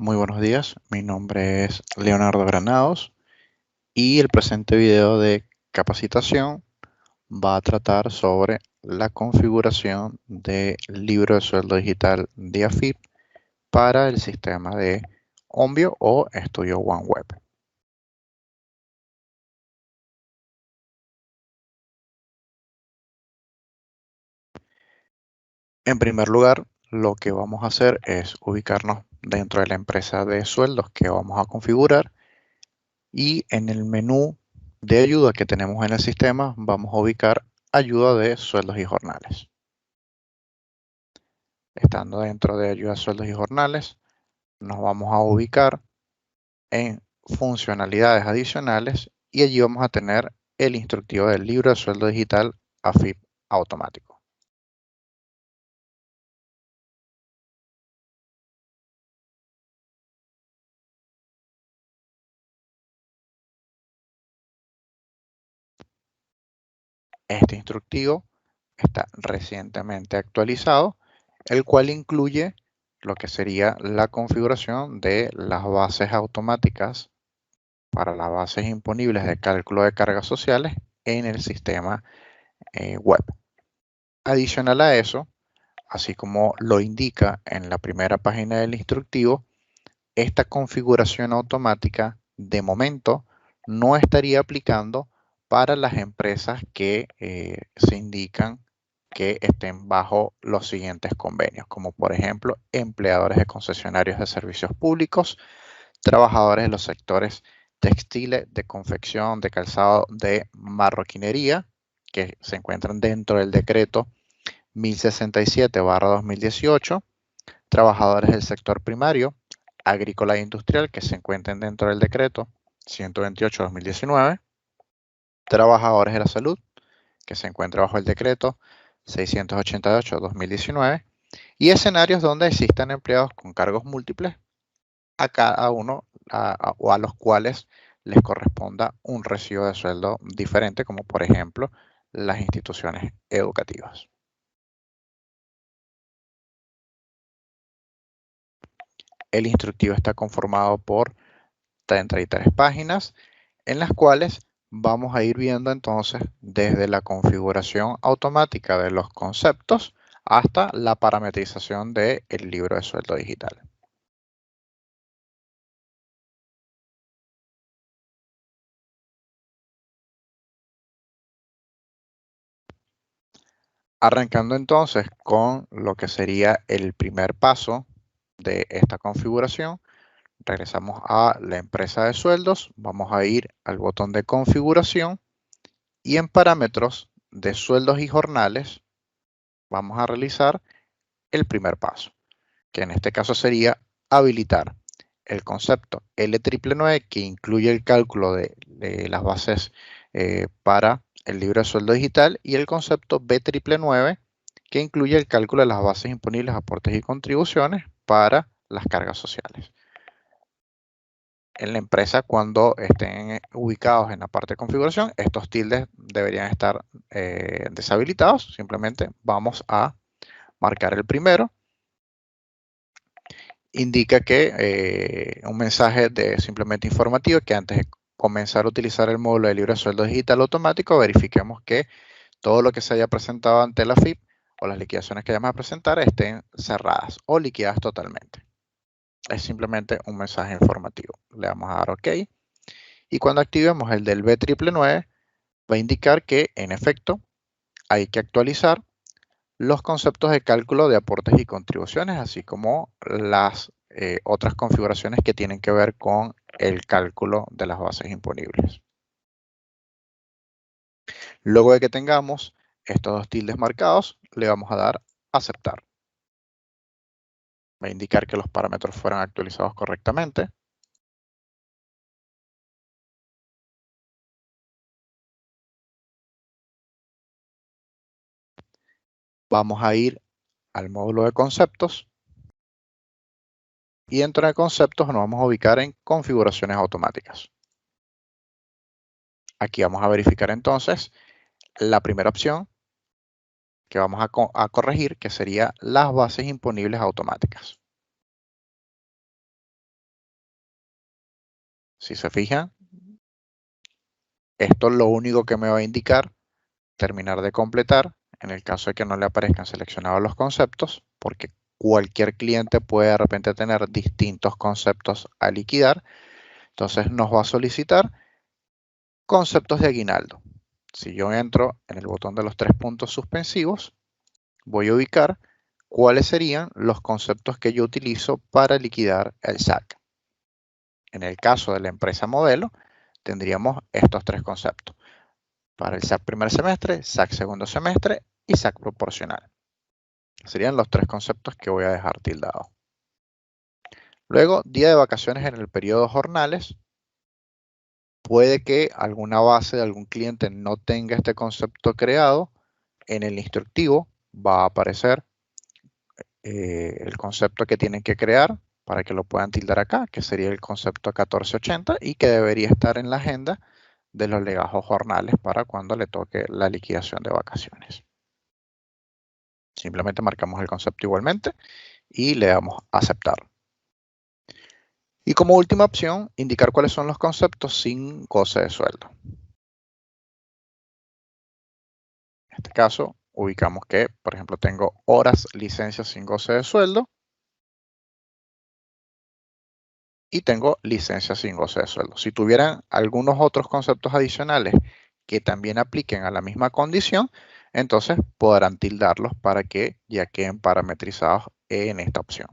Muy buenos días, mi nombre es Leonardo Granados y el presente video de capacitación va a tratar sobre la configuración del libro de sueldo digital de AFIP para el sistema de Onvio o Estudio OneWeb. En primer lugar, lo que vamos a hacer es ubicarnos dentro de la empresa de sueldos que vamos a configurar y en el menú de ayuda que tenemos en el sistema vamos a ubicar ayuda de sueldos y jornales. Estando dentro de ayuda de sueldos y jornales, nos vamos a ubicar en funcionalidades adicionales y allí vamos a tener el instructivo del libro de sueldo digital AFIP automático. Este instructivo está recientemente actualizado, el cual incluye lo que sería la configuración de las bases automáticas para las bases imponibles de cálculo de cargas sociales en el sistema web. Adicional a eso, así como lo indica en la primera página del instructivo, esta configuración automática de momento no estaría aplicando para las empresas que se indican que estén bajo los siguientes convenios, como por ejemplo empleadores de concesionarios de servicios públicos, trabajadores de los sectores textiles, de confección, de calzado, de marroquinería, que se encuentran dentro del decreto 1067/2018, trabajadores del sector primario, agrícola e industrial que se encuentren dentro del decreto 128/2019, trabajadores de la salud que se encuentran bajo el decreto 688/2019 y escenarios donde existan empleados con cargos múltiples a cada uno o a los cuales les corresponda un recibo de sueldo diferente, como por ejemplo las instituciones educativas. El instructivo está conformado por 33 páginas en las cuales vamos a ir viendo entonces desde la configuración automática de los conceptos hasta la parametrización del libro de sueldo digital. Arrancando entonces con lo que sería el primer paso de esta configuración, regresamos a la empresa de sueldos, vamos a ir al botón de configuración y en parámetros de sueldos y jornales vamos a realizar el primer paso, que en este caso sería habilitar el concepto L999 que incluye el cálculo de las bases para el libro de sueldo digital y el concepto B999 que incluye el cálculo de las bases imponibles, aportes y contribuciones para las cargas sociales. En la empresa, cuando estén ubicados en la parte de configuración, estos tildes deberían estar deshabilitados. Simplemente vamos a marcar el primero. Indica que un mensaje de simplemente informativo que antes de comenzar a utilizar el módulo de libre de sueldo digital automático, verifiquemos que todo lo que se haya presentado ante la FIP o las liquidaciones que vayamos a presentar estén cerradas o liquidadas totalmente. Es simplemente un mensaje informativo. Le vamos a dar OK. Y cuando activemos el del B999, va a indicar que, en efecto, hay que actualizar los conceptos de cálculo de aportes y contribuciones, así como las otras configuraciones que tienen que ver con el cálculo de las bases imponibles. Luego de que tengamos estos dos tildes marcados, le vamos a dar aceptar. Va a indicar que los parámetros fueron actualizados correctamente. Vamos a ir al módulo de conceptos y dentro de conceptos nos vamos a ubicar en configuraciones automáticas. Aquí vamos a verificar entonces la primera opción que vamos a corregir, que sería las bases imponibles automáticas. Si se fijan, esto lo único que me va a indicar terminar de completar en el caso de que no le aparezcan seleccionados los conceptos, porque cualquier cliente puede de repente tener distintos conceptos a liquidar. Entonces nos va a solicitar conceptos de aguinaldo. Si yo entro en el botón de los 3 puntos suspensivos, voy a ubicar cuáles serían los conceptos que yo utilizo para liquidar el SAC. En el caso de la empresa modelo, tendríamos estos 3 conceptos. Para el SAC primer semestre, SAC segundo semestre y SAC proporcional. Serían los 3 conceptos que voy a dejar tildados. Luego, día de vacaciones en el periodo jornales. Puede que alguna base de algún cliente no tenga este concepto creado. En el instructivo va a aparecer el concepto que tienen que crear para que lo puedan tildar acá, que sería el concepto 1480 y que debería estar en la agenda de los legajos jornales para cuando le toque la liquidación de vacaciones. Simplemente marcamos el concepto igualmente y le damos a aceptar. Y como última opción, indicar cuáles son los conceptos sin goce de sueldo. En este caso, ubicamos que, por ejemplo, tengo horas licencias sin goce de sueldo y tengo licencias sin goce de sueldo. Si tuvieran algunos otros conceptos adicionales que también apliquen a la misma condición, entonces podrán tildarlos para que ya queden parametrizados en esta opción.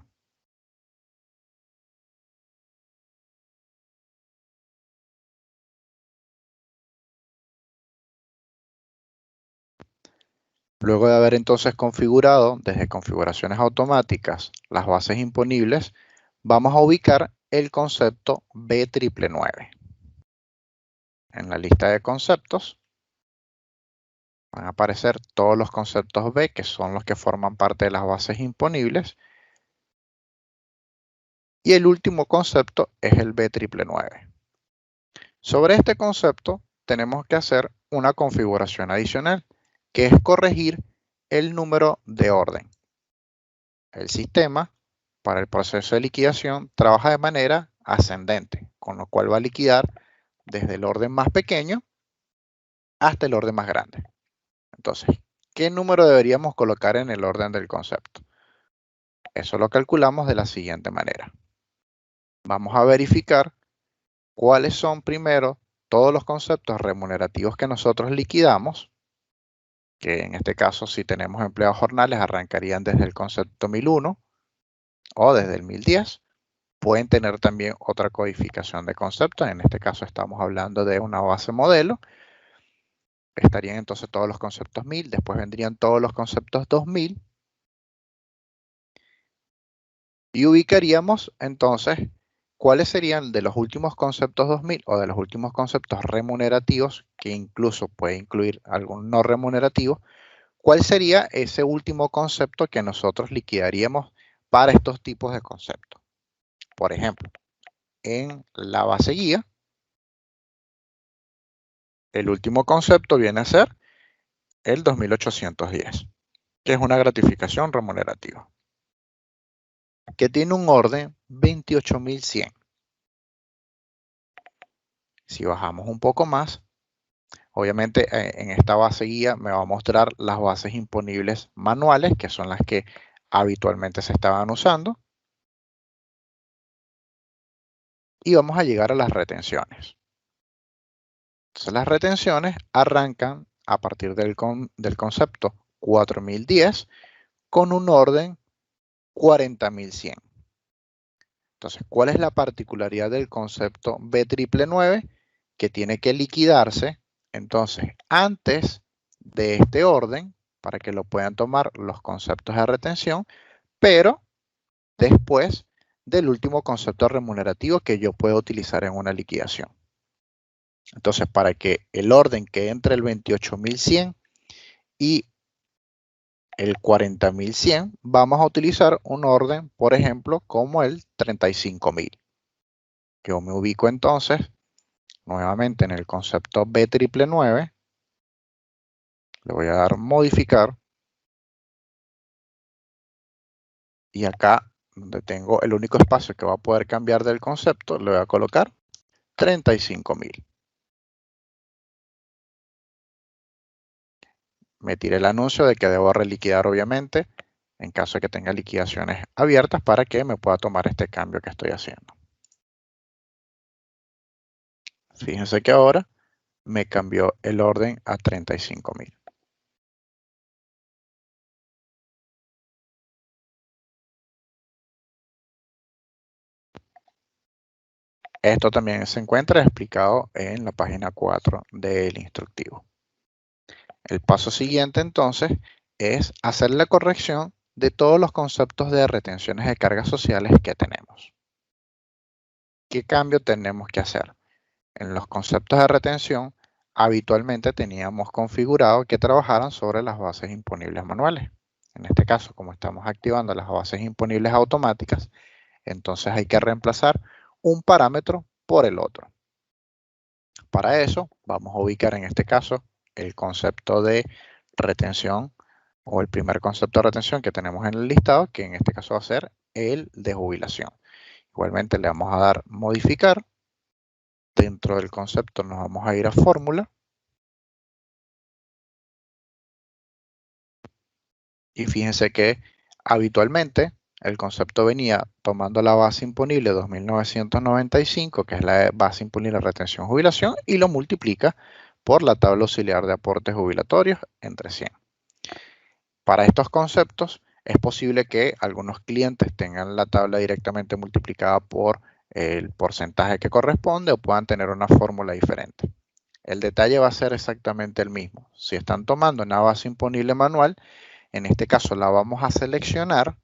Luego de haber entonces configurado desde configuraciones automáticas las bases imponibles, vamos a ubicar el concepto B999. En la lista de conceptos van a aparecer todos los conceptos B, que son los que forman parte de las bases imponibles. Y el último concepto es el B999. Sobre este concepto tenemos que hacer una configuración adicional, que es corregir el número de orden. El sistema, para el proceso de liquidación, trabaja de manera ascendente, con lo cual va a liquidar desde el orden más pequeño hasta el orden más grande. Entonces, ¿qué número deberíamos colocar en el orden del concepto? Eso lo calculamos de la siguiente manera. Vamos a verificar cuáles son primero todos los conceptos remunerativos que nosotros liquidamos, que en este caso si tenemos empleados jornales arrancarían desde el concepto 1001 o desde el 1010. Pueden tener también otra codificación de conceptos, en este caso estamos hablando de una base modelo. Estarían entonces todos los conceptos 1000, después vendrían todos los conceptos 2000 y ubicaríamos entonces cuáles serían de los últimos conceptos 2000 o de los últimos conceptos remunerativos, que incluso puede incluir algún no remunerativo, cuál sería ese último concepto que nosotros liquidaríamos para estos tipos de conceptos. Por ejemplo, en la base guía, el último concepto viene a ser el 2810, que es una gratificación remunerativa, que tiene un orden 28100. Si bajamos un poco más, obviamente en esta base guía me va a mostrar las bases imponibles manuales, que son las que habitualmente se estaban usando. Y vamos a llegar a las retenciones. Entonces las retenciones arrancan a partir del concepto 4010 con un orden 40100. Entonces, ¿cuál es la particularidad del concepto B999? Que tiene que liquidarse, entonces, antes de este orden, para que lo puedan tomar los conceptos de retención, pero después del último concepto remunerativo que yo puedo utilizar en una liquidación. Entonces, para que el orden quede entre el 28100 y el 40100, vamos a utilizar un orden, por ejemplo, como el 35000. Yo me ubico entonces nuevamente en el concepto B999. Le voy a dar modificar. Y acá, donde tengo el único espacio que va a poder cambiar del concepto, le voy a colocar 35.000. Me tiré el anuncio de que debo reliquidar, obviamente, en caso de que tenga liquidaciones abiertas para que me pueda tomar este cambio que estoy haciendo. Fíjense que ahora me cambió el orden a 35.000. Esto también se encuentra explicado en la página 4 del instructivo. El paso siguiente entonces es hacer la corrección de todos los conceptos de retenciones de cargas sociales que tenemos. ¿Qué cambio tenemos que hacer? En los conceptos de retención, habitualmente teníamos configurado que trabajaran sobre las bases imponibles manuales. En este caso, como estamos activando las bases imponibles automáticas, entonces hay que reemplazar un parámetro por el otro. Para eso, vamos a ubicar en este caso el concepto de retención o el primer concepto de retención que tenemos en el listado, que en este caso va a ser el de jubilación. Igualmente le vamos a dar modificar. Dentro del concepto nos vamos a ir a fórmula. Y fíjense que habitualmente el concepto venía tomando la base imponible 2.995, que es la base imponible de retención jubilación, y lo multiplica por la tabla auxiliar de aportes jubilatorios entre 100. Para estos conceptos es posible que algunos clientes tengan la tabla directamente multiplicada por el porcentaje que corresponde o puedan tener una fórmula diferente. El detalle va a ser exactamente el mismo. Si están tomando una base imponible manual, en este caso la vamos a seleccionar,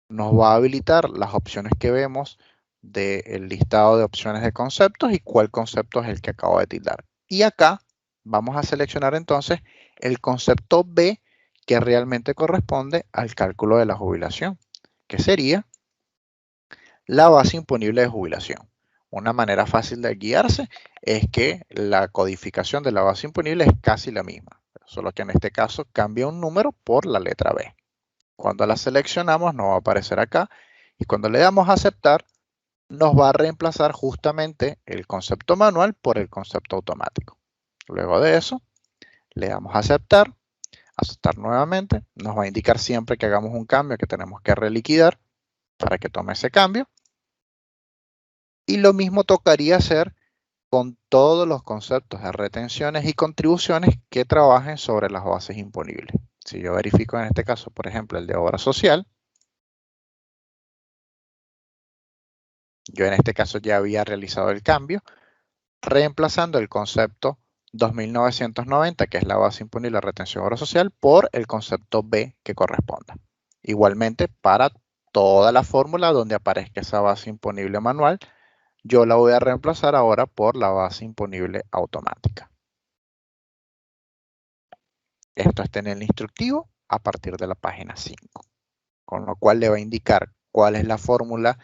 nos va a habilitar las opciones que vemos del listado de opciones de conceptos y cuál concepto es el que acabo de tildar. Y acá vamos a seleccionar entonces el concepto B que realmente corresponde al cálculo de la jubilación, que sería la base imponible de jubilación. Una manera fácil de guiarse es que la codificación de la base imponible es casi la misma, solo que en este caso cambia un número por la letra B. Cuando la seleccionamos nos va a aparecer acá y cuando le damos a aceptar nos va a reemplazar justamente el concepto manual por el concepto automático. Luego de eso le damos a aceptar nuevamente, nos va a indicar siempre que hagamos un cambio que tenemos que reliquidar para que tome ese cambio. Y lo mismo tocaría hacer con todos los conceptos de retenciones y contribuciones que trabajen sobre las bases imponibles. Si yo verifico en este caso, por ejemplo, el de obra social, yo en este caso ya había realizado el cambio, reemplazando el concepto 2.990, que es la base imponible de retención de obra social, por el concepto B que corresponda. Igualmente, para toda la fórmula donde aparezca esa base imponible manual, yo la voy a reemplazar ahora por la base imponible automática. Esto está en el instructivo a partir de la página 5, con lo cual le va a indicar cuál es la fórmula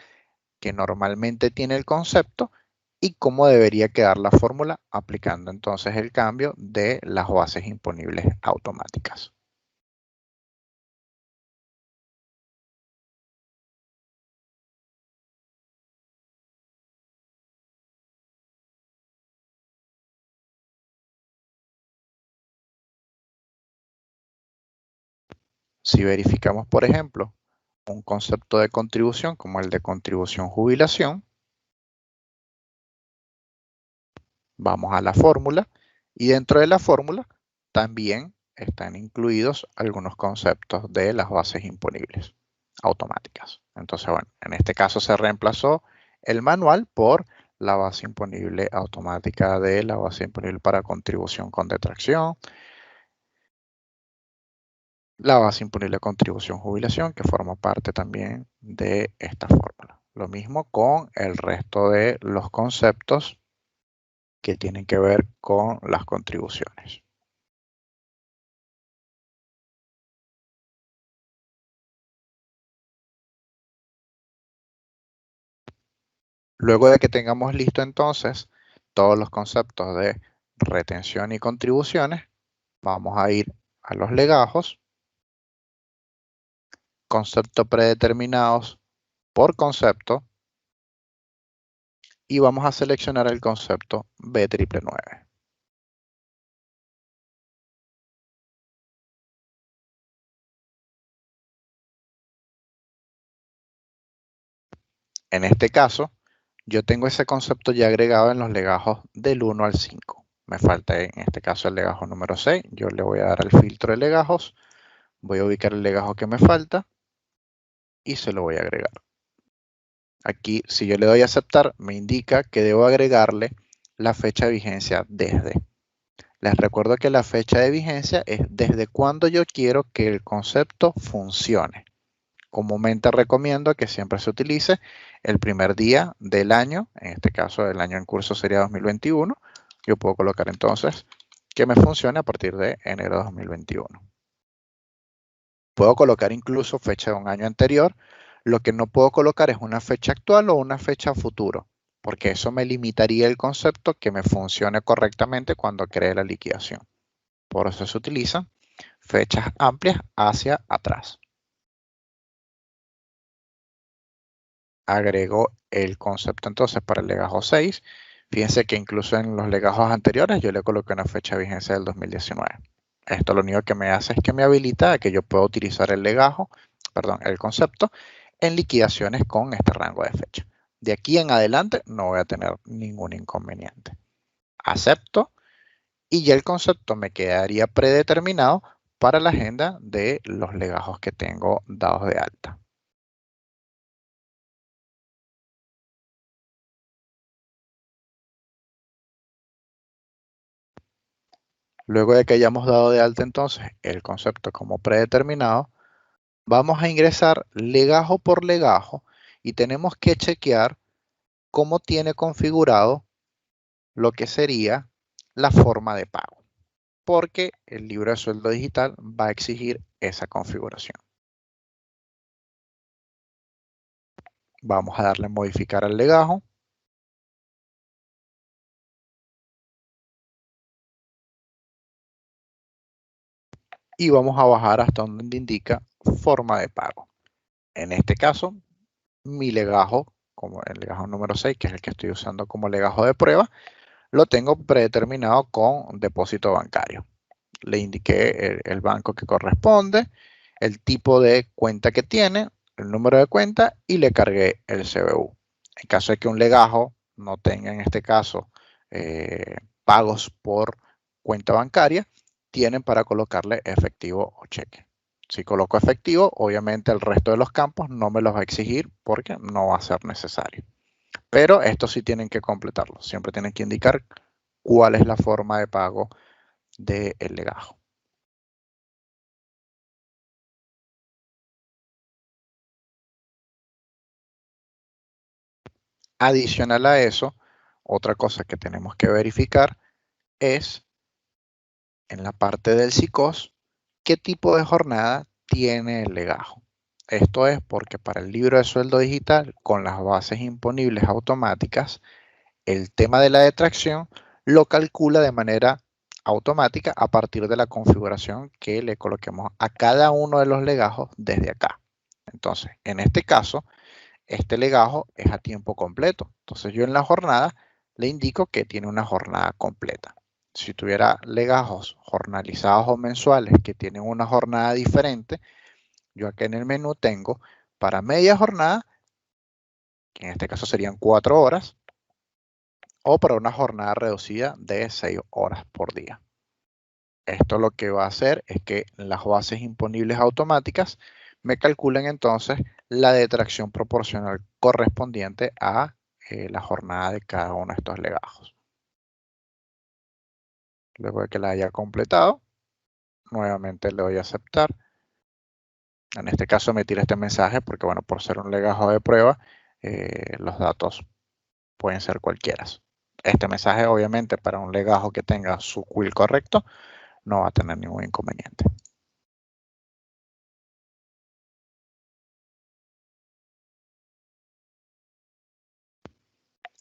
que normalmente tiene el concepto y cómo debería quedar la fórmula aplicando entonces el cambio de las bases imponibles automáticas. Si verificamos, por ejemplo, un concepto de contribución como el de contribución jubilación, vamos a la fórmula y dentro de la fórmula también están incluidos algunos conceptos de las bases imponibles automáticas. Entonces, bueno, en este caso se reemplazó el manual por la base imponible automática de la base imponible para contribución con detracción, la base imponible de contribución jubilación, que forma parte también de esta fórmula. Lo mismo con el resto de los conceptos que tienen que ver con las contribuciones. Luego de que tengamos listo entonces todos los conceptos de retención y contribuciones, vamos a ir a los legajos, conceptos predeterminados por concepto, y vamos a seleccionar el concepto B999. En este caso, yo tengo ese concepto ya agregado en los legajos del 1 al 5. Me falta en este caso el legajo número 6. Yo le voy a dar al filtro de legajos, voy a ubicar el legajo que me falta y se lo voy a agregar. Aquí, si yo le doy a aceptar, me indica que debo agregarle la fecha de vigencia desde. Les recuerdo que la fecha de vigencia es desde cuando yo quiero que el concepto funcione. Comúnmente recomiendo que siempre se utilice el primer día del año, en este caso el año en curso sería 2021. Yo puedo colocar entonces que me funcione a partir de enero de 2021. Puedo colocar incluso fecha de un año anterior. Lo que no puedo colocar es una fecha actual o una fecha futuro, porque eso me limitaría el concepto que me funcione correctamente cuando cree la liquidación. Por eso se utilizan fechas amplias hacia atrás. Agrego el concepto entonces para el legajo 6. Fíjense que incluso en los legajos anteriores yo le coloqué una fecha de vigencia del 2019. Esto lo único que me hace es que me habilita a que yo pueda utilizar el el concepto en liquidaciones con este rango de fecha. De aquí en adelante no voy a tener ningún inconveniente. Acepto y ya el concepto me quedaría predeterminado para la agenda de los legajos que tengo dados de alta. Luego de que hayamos dado de alta entonces el concepto como predeterminado, vamos a ingresar legajo por legajo y tenemos que chequear cómo tiene configurado lo que sería la forma de pago, porque el libro de sueldo digital va a exigir esa configuración. Vamos a darle a modificar al legajo. Y vamos a bajar hasta donde indica forma de pago. En este caso, mi legajo, como el legajo número 6, que es el que estoy usando como legajo de prueba, lo tengo predeterminado con depósito bancario. Le indiqué el banco que corresponde, el tipo de cuenta que tiene, el número de cuenta y le cargué el CBU. En caso de que un legajo no tenga en este caso pagos por cuenta bancaria, tienen para colocarle efectivo o cheque. Si coloco efectivo, obviamente el resto de los campos no me los va a exigir porque no va a ser necesario. Pero estos sí tienen que completarlo. Siempre tienen que indicar cuál es la forma de pago del legajo. Adicional a eso, otra cosa que tenemos que verificar es en la parte del SICOS qué tipo de jornada tiene el legajo. Esto es porque para el libro de sueldo digital, con las bases imponibles automáticas, el tema de la detracción lo calcula de manera automática a partir de la configuración que le coloquemos a cada uno de los legajos desde acá. Entonces, en este caso, este legajo es a tiempo completo. Entonces, yo en la jornada le indico que tiene una jornada completa. Si tuviera legajos jornalizados o mensuales que tienen una jornada diferente, yo aquí en el menú tengo para media jornada, que en este caso serían 4 horas, o para una jornada reducida de 6 horas por día. Esto lo que va a hacer es que las bases imponibles automáticas me calculen entonces la detracción proporcional correspondiente a la jornada de cada uno de estos legajos. Luego de que la haya completado, nuevamente le doy a aceptar. En este caso me tira este mensaje porque, bueno, por ser un legajo de prueba, los datos pueden ser cualquiera. Este mensaje, obviamente, para un legajo que tenga su quill correcto, no va a tener ningún inconveniente.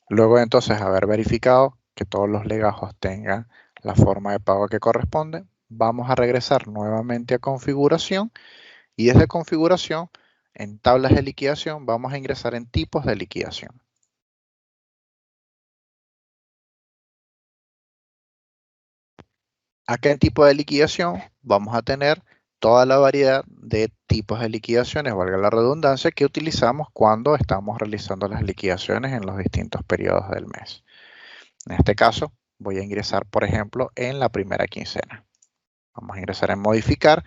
Luego de entonces haber verificado que todos los legajos tengan la forma de pago que corresponde, vamos a regresar nuevamente a configuración y desde configuración en tablas de liquidación vamos a ingresar en tipos de liquidación. Acá en tipo de liquidación vamos a tener toda la variedad de tipos de liquidaciones, valga la redundancia, que utilizamos cuando estamos realizando las liquidaciones en los distintos periodos del mes. En este caso, voy a ingresar, por ejemplo, en la primera quincena. Vamos a ingresar en modificar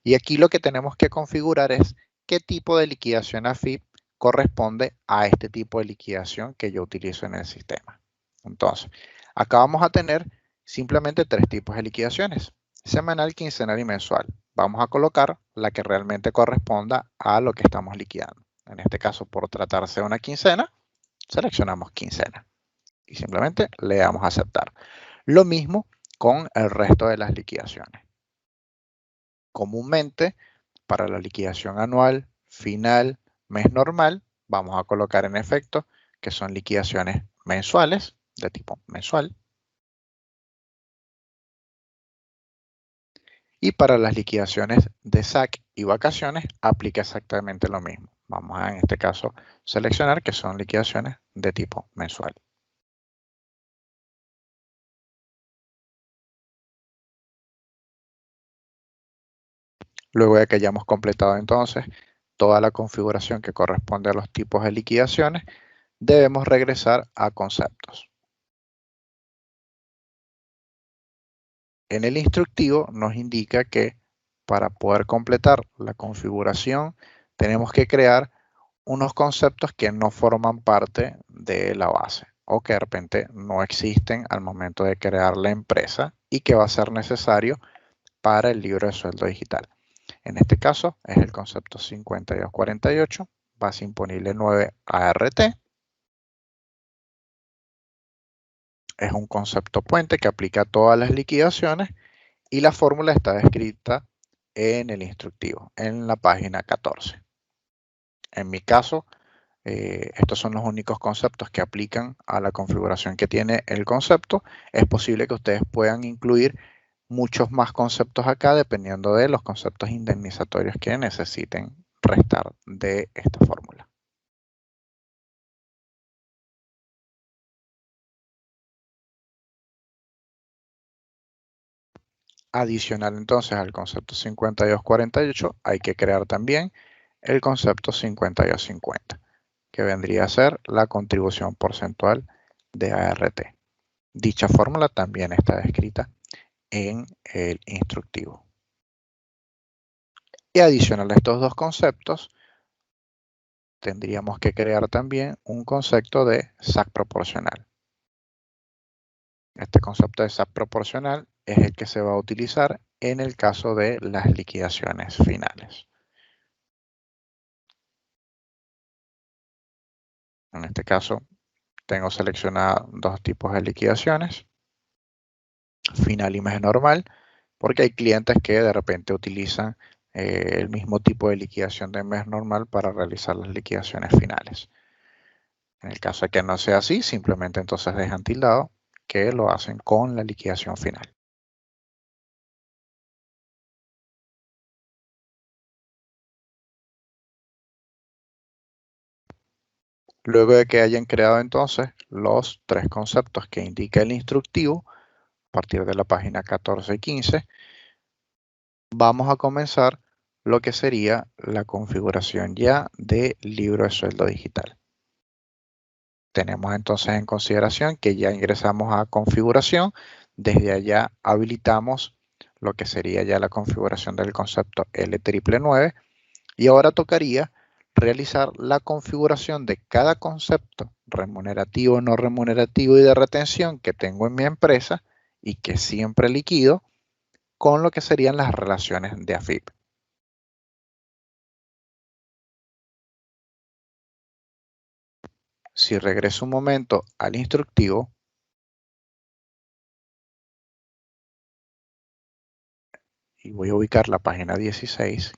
y aquí lo que tenemos que configurar es qué tipo de liquidación AFIP corresponde a este tipo de liquidación que yo utilizo en el sistema. Entonces, acá vamos a tener simplemente tres tipos de liquidaciones: semanal, quincenal y mensual. Vamos a colocar la que realmente corresponda a lo que estamos liquidando. En este caso, por tratarse de una quincena, seleccionamos quincena y simplemente le damos a aceptar. Lo mismo con el resto de las liquidaciones. Comúnmente, para la liquidación anual, final, mes normal, vamos a colocar en efecto que son liquidaciones mensuales, de tipo mensual. Y para las liquidaciones de SAC y vacaciones, aplica exactamente lo mismo. Vamos a, en este caso, seleccionar que son liquidaciones de tipo mensual. Luego de que hayamos completado entonces toda la configuración que corresponde a los tipos de liquidaciones, debemos regresar a conceptos. En el instructivo nos indica que para poder completar la configuración tenemos que crear unos conceptos que no forman parte de la base o que de repente no existen al momento de crear la empresa y que va a ser necesario para el libro de sueldo digital. En este caso es el concepto 5248, base imponible 9 ART. Es un concepto puente que aplica a todas las liquidaciones y la fórmula está descrita en el instructivo, en la página 14. En mi caso, estos son los únicos conceptos que aplican a la configuración que tiene el concepto. Es posible que ustedes puedan incluir muchos más conceptos acá dependiendo de los conceptos indemnizatorios que necesiten restar de esta fórmula. Adicional entonces al concepto 5248 hay que crear también el concepto 5250, que vendría a ser la contribución porcentual de ART. Dicha fórmula también está descrita en el instructivo. Y adicional a estos dos conceptos, tendríamos que crear también un concepto de SAC proporcional. Este concepto de SAC proporcional es el que se va a utilizar en el caso de las liquidaciones finales. En este caso, tengo seleccionados dos tipos de liquidaciones, final y mes normal, porque hay clientes que de repente utilizan el mismo tipo de liquidación de mes normal para realizar las liquidaciones finales. En el caso de que no sea así, simplemente entonces dejan tildado que lo hacen con la liquidación final. Luego de que hayan creado entonces los tres conceptos que indica el instructivo, a partir de la página 14 y 15, vamos a comenzar lo que sería la configuración ya del libro de sueldo digital. Tenemos entonces en consideración que ya ingresamos a configuración, desde allá habilitamos lo que sería ya la configuración del concepto L999 y ahora tocaría realizar la configuración de cada concepto remunerativo, no remunerativo y de retención que tengo en mi empresa y que siempre liquido con lo que serían las relaciones de AFIP. Si regreso un momento al instructivo, y voy a ubicar la página 16,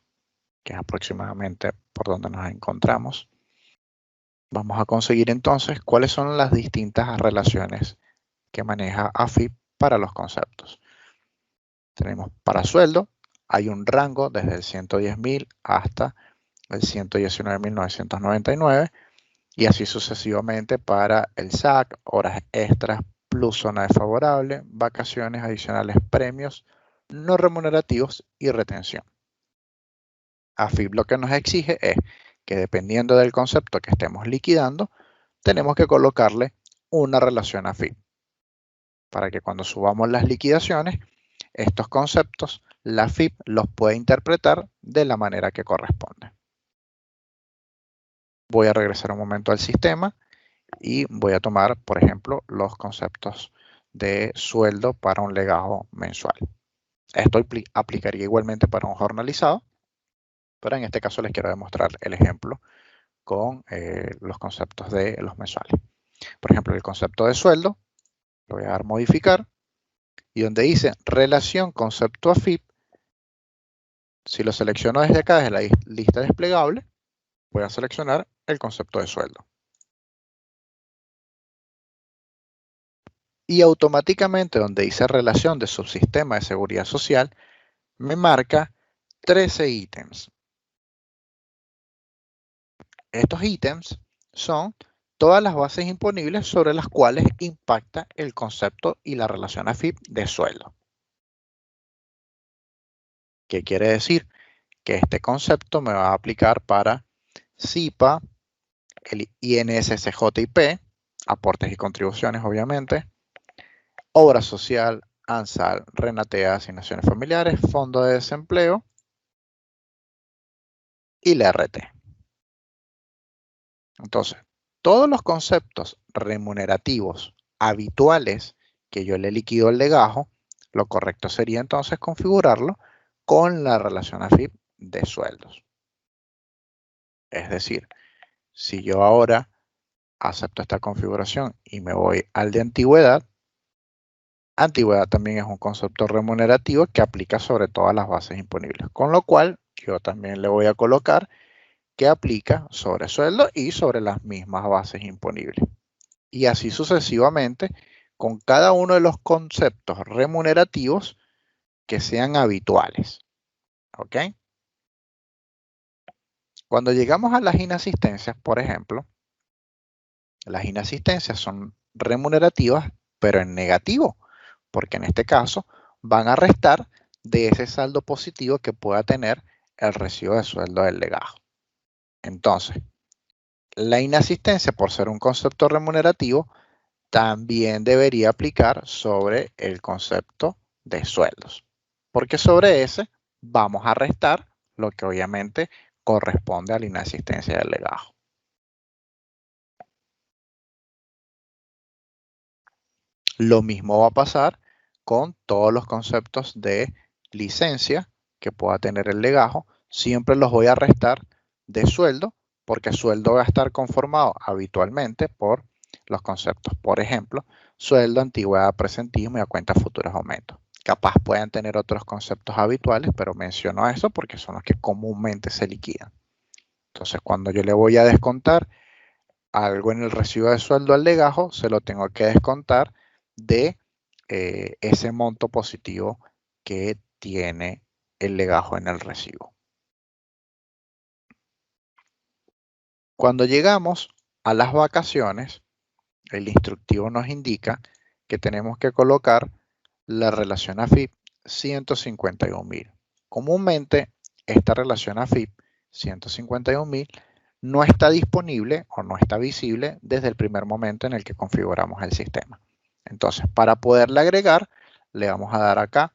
que es aproximadamente por donde nos encontramos, vamos a conseguir entonces cuáles son las distintas relaciones que maneja AFIP para los conceptos. Tenemos para sueldo, hay un rango desde el 110.000 hasta el 119.999 y así sucesivamente para el SAC, horas extras, plus zona desfavorable, vacaciones adicionales, premios no remunerativos y retención. AFIP lo que nos exige es que dependiendo del concepto que estemos liquidando, tenemos que colocarle una relación AFIP para que cuando subamos las liquidaciones, estos conceptos, la AFIP los puede interpretar de la manera que corresponde. Voy a regresar un momento al sistema y voy a tomar, por ejemplo, los conceptos de sueldo para un legajo mensual. Esto aplicaría igualmente para un jornalizado, pero en este caso les quiero demostrar el ejemplo con los conceptos de los mensuales. Por ejemplo, el concepto de sueldo, lo voy a dar modificar, y donde dice relación concepto AFIP, si lo selecciono desde acá, desde la lista desplegable, voy a seleccionar el concepto de sueldo. Y automáticamente donde dice relación de subsistema de seguridad social, me marca 13 ítems. Estos ítems son todas las bases imponibles sobre las cuales impacta el concepto y la relación AFIP de sueldo. ¿Qué quiere decir? Que este concepto me va a aplicar para SIPA, el INSSJIP, aportes y contribuciones obviamente, obra social, ANSAL, RENATEA, asignaciones familiares, fondo de desempleo y la RT. Entonces, todos los conceptos remunerativos habituales que yo le liquido al legajo, lo correcto sería entonces configurarlo con la relación AFIP de sueldos. Es decir, si yo ahora acepto esta configuración y me voy al de antigüedad, antigüedad también es un concepto remunerativo que aplica sobre todas las bases imponibles, con lo cual yo también le voy a colocar que aplica sobre sueldo y sobre las mismas bases imponibles. Y así sucesivamente con cada uno de los conceptos remunerativos que sean habituales. ¿Ok? Cuando llegamos a las inasistencias, por ejemplo, las inasistencias son remunerativas, pero en negativo, porque en este caso van a restar de ese saldo positivo que pueda tener el recibo de sueldo del legajo. Entonces, la inasistencia, por ser un concepto remunerativo, también debería aplicar sobre el concepto de sueldos, porque sobre ese vamos a restar lo que obviamente corresponde a la inasistencia del legajo. Lo mismo va a pasar con todos los conceptos de licencia que pueda tener el legajo. Siempre los voy a restar de sueldo, porque sueldo va a estar conformado habitualmente por los conceptos. Por ejemplo, sueldo, antigüedad, presentismo y a cuentas futuras aumentos. Capaz pueden tener otros conceptos habituales, pero menciono eso porque son los que comúnmente se liquidan. Entonces, cuando yo le voy a descontar algo en el recibo de sueldo al legajo, se lo tengo que descontar de ese monto positivo que tiene el legajo en el recibo. Cuando llegamos a las vacaciones, el instructivo nos indica que tenemos que colocar la relación AFIP 151.000. Comúnmente, esta relación AFIP 151.000 no está disponible o no está visible desde el primer momento en el que configuramos el sistema. Entonces, para poderle agregar, le vamos a dar acá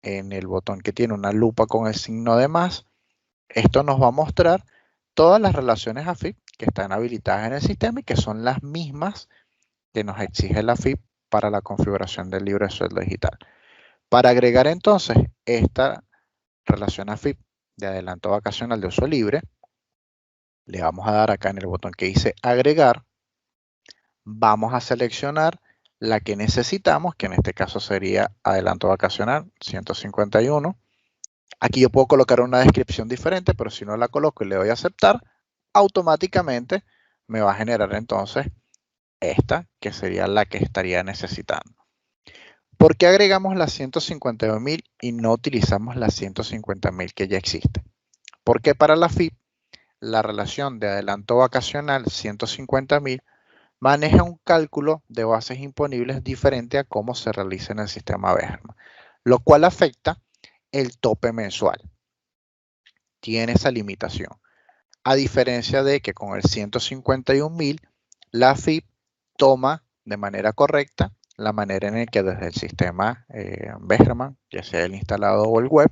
en el botón que tiene una lupa con el signo de más. Esto nos va a mostrar todas las relaciones AFIP que están habilitadas en el sistema y que son las mismas que nos exige la AFIP para la configuración del libro de sueldo digital. Para agregar entonces esta relación AFIP de adelanto vacacional de uso libre, le vamos a dar acá en el botón que dice agregar. Vamos a seleccionar la que necesitamos, que en este caso sería adelanto vacacional 151. Aquí yo puedo colocar una descripción diferente, pero si no la coloco y le doy a aceptar, automáticamente me va a generar entonces esta, que sería la que estaría necesitando. ¿Por qué agregamos las 151.000 y no utilizamos las 150.000 que ya existe? Porque para la FIP, la relación de adelanto vacacional 150.000 maneja un cálculo de bases imponibles diferente a cómo se realiza en el sistema Behrman, lo cual afecta el tope mensual. Tiene esa limitación. A diferencia de que con el 151.000, la AFIP toma de manera correcta la manera en la que desde el sistema Behrman, ya sea el instalado o el web,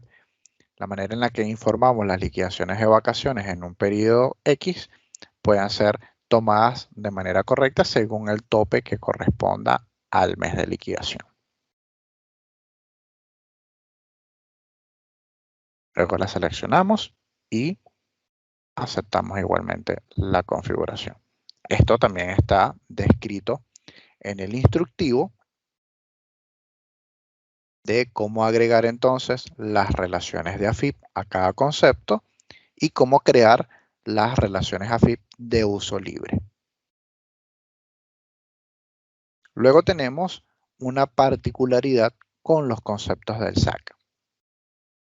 la manera en la que informamos las liquidaciones de vacaciones en un periodo X puedan ser tomadas de manera correcta según el tope que corresponda al mes de liquidación. Luego la seleccionamos y aceptamos igualmente la configuración. Esto también está descrito en el instructivo de cómo agregar entonces las relaciones de AFIP a cada concepto y cómo crear las relaciones AFIP de uso libre. Luego tenemos una particularidad con los conceptos del SAC.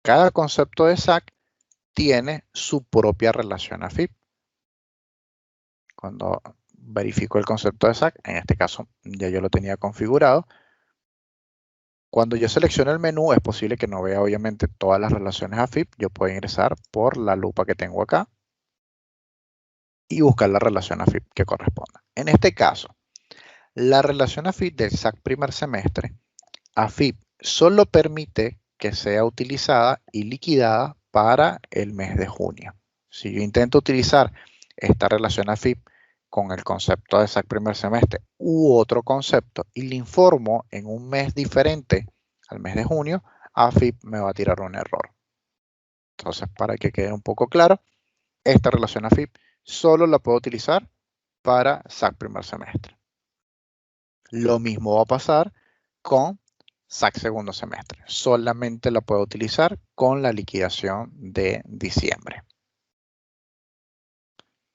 Cada concepto de SAC tiene su propia relación AFIP. Cuando verifico el concepto de SAC, en este caso ya yo lo tenía configurado, cuando yo selecciono el menú es posible que no vea obviamente todas las relaciones AFIP. Yo puedo ingresar por la lupa que tengo acá y buscar la relación AFIP que corresponda. En este caso, la relación AFIP del SAC primer semestre, AFIP solo permite que sea utilizada y liquidada para el mes de junio. Si yo intento utilizar esta relación AFIP con el concepto de SAC primer semestre u otro concepto y le informo en un mes diferente al mes de junio, AFIP me va a tirar un error. Entonces, para que quede un poco claro, esta relación AFIP solo la puedo utilizar para SAC primer semestre. Lo mismo va a pasar con SAC segundo semestre. Solamente la puedo utilizar con la liquidación de diciembre.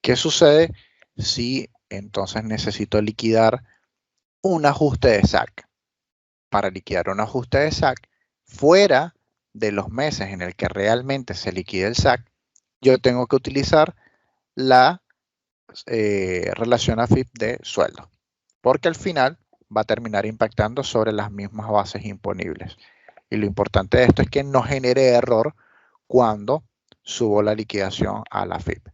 ¿Qué sucede si entonces necesito liquidar un ajuste de SAC? Para liquidar un ajuste de SAC fuera de los meses en el que realmente se liquide el SAC, yo tengo que utilizar la relación AFIP de sueldo, porque al final va a terminar impactando sobre las mismas bases imponibles. Y lo importante de esto es que no genere error cuando subo la liquidación a la AFIP.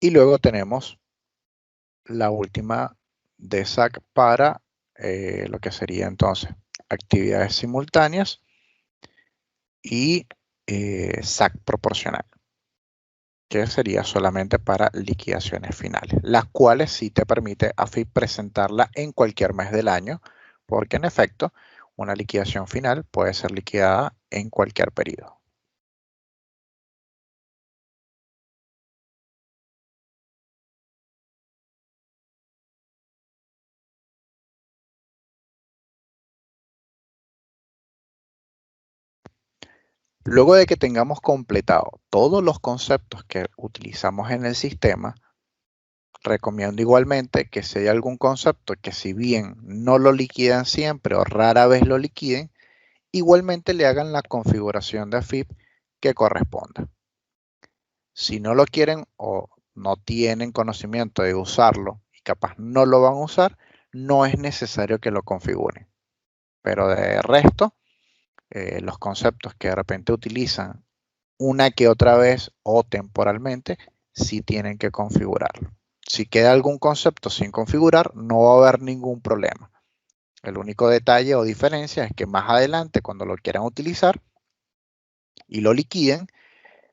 Y luego tenemos la última de SAC para lo que sería entonces actividades simultáneas y SAC proporcional, que sería solamente para liquidaciones finales, las cuales sí te permite AFIP presentarla en cualquier mes del año, porque en efecto una liquidación final puede ser liquidada en cualquier periodo. Luego de que tengamos completado todos los conceptos que utilizamos en el sistema, recomiendo igualmente que si hay algún concepto que si bien no lo liquidan siempre o rara vez lo liquiden, igualmente le hagan la configuración de AFIP que corresponda. Si no lo quieren o no tienen conocimiento de usarlo y capaz no lo van a usar, no es necesario que lo configuren. Pero de resto, los conceptos que de repente utilizan una que otra vez o temporalmente, sí tienen que configurarlo. Si queda algún concepto sin configurar, no va a haber ningún problema. El único detalle o diferencia es que más adelante, cuando lo quieran utilizar y lo liquiden,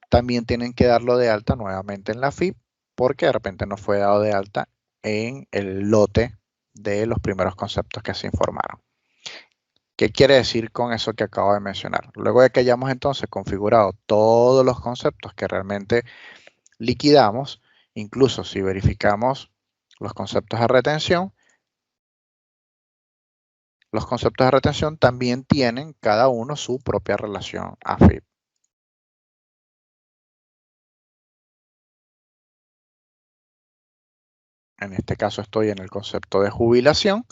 también tienen que darlo de alta nuevamente en la AFIP, porque de repente no fue dado de alta en el lote de los primeros conceptos que se informaron. ¿Qué quiere decir con eso que acabo de mencionar? Luego de que hayamos entonces configurado todos los conceptos que realmente liquidamos, incluso si verificamos los conceptos de retención también tienen cada uno su propia relación AFIP. En este caso estoy en el concepto de jubilación.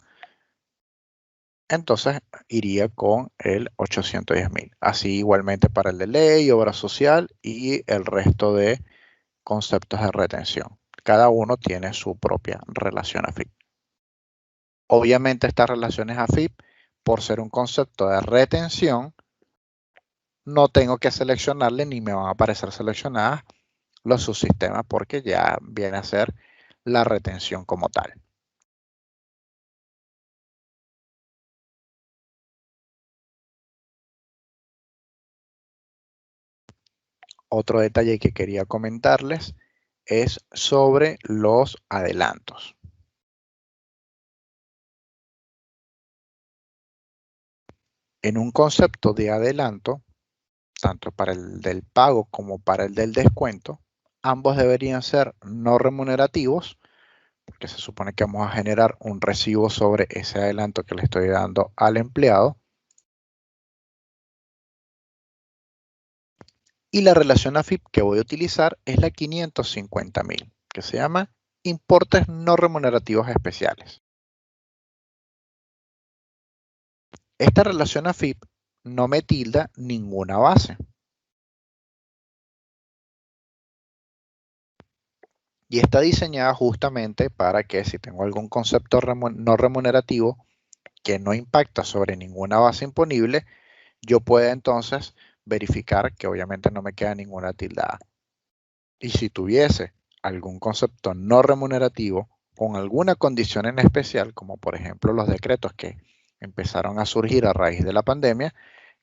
Entonces iría con el 810.000. Así igualmente para el de ley, obra social y el resto de conceptos de retención. Cada uno tiene su propia relación AFIP. Obviamente estas relaciones AFIP, por ser un concepto de retención, no tengo que seleccionarle ni me van a aparecer seleccionadas los subsistemas porque ya viene a ser la retención como tal. Otro detalle que quería comentarles es sobre los adelantos. En un concepto de adelanto, tanto para el del pago como para el del descuento, ambos deberían ser no remunerativos, porque se supone que vamos a generar un recibo sobre ese adelanto que le estoy dando al empleado. Y la relación AFIP que voy a utilizar es la 550.000, que se llama importes no remunerativos especiales. Esta relación AFIP no me tilda ninguna base. Y está diseñada justamente para que si tengo algún concepto no remunerativo que no impacta sobre ninguna base imponible, yo pueda entonces verificar que obviamente no me queda ninguna tildada. Y si tuviese algún concepto no remunerativo con alguna condición en especial, como por ejemplo los decretos que empezaron a surgir a raíz de la pandemia,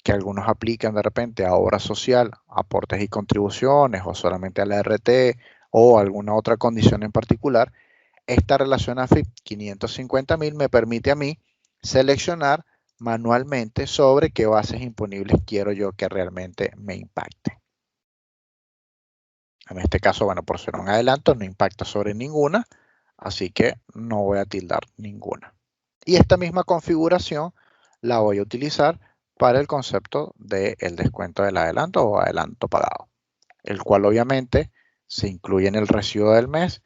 que algunos aplican de repente a obra social, aportes y contribuciones o solamente a la RT o alguna otra condición en particular, esta relación AFIP 550.000 me permite a mí seleccionar manualmente sobre qué bases imponibles quiero yo que realmente me impacte. En este caso, bueno, por ser un adelanto, no impacta sobre ninguna, así que no voy a tildar ninguna. Y esta misma configuración la voy a utilizar para el concepto del descuento del adelanto o adelanto pagado, el cual obviamente se incluye en el recibo del mes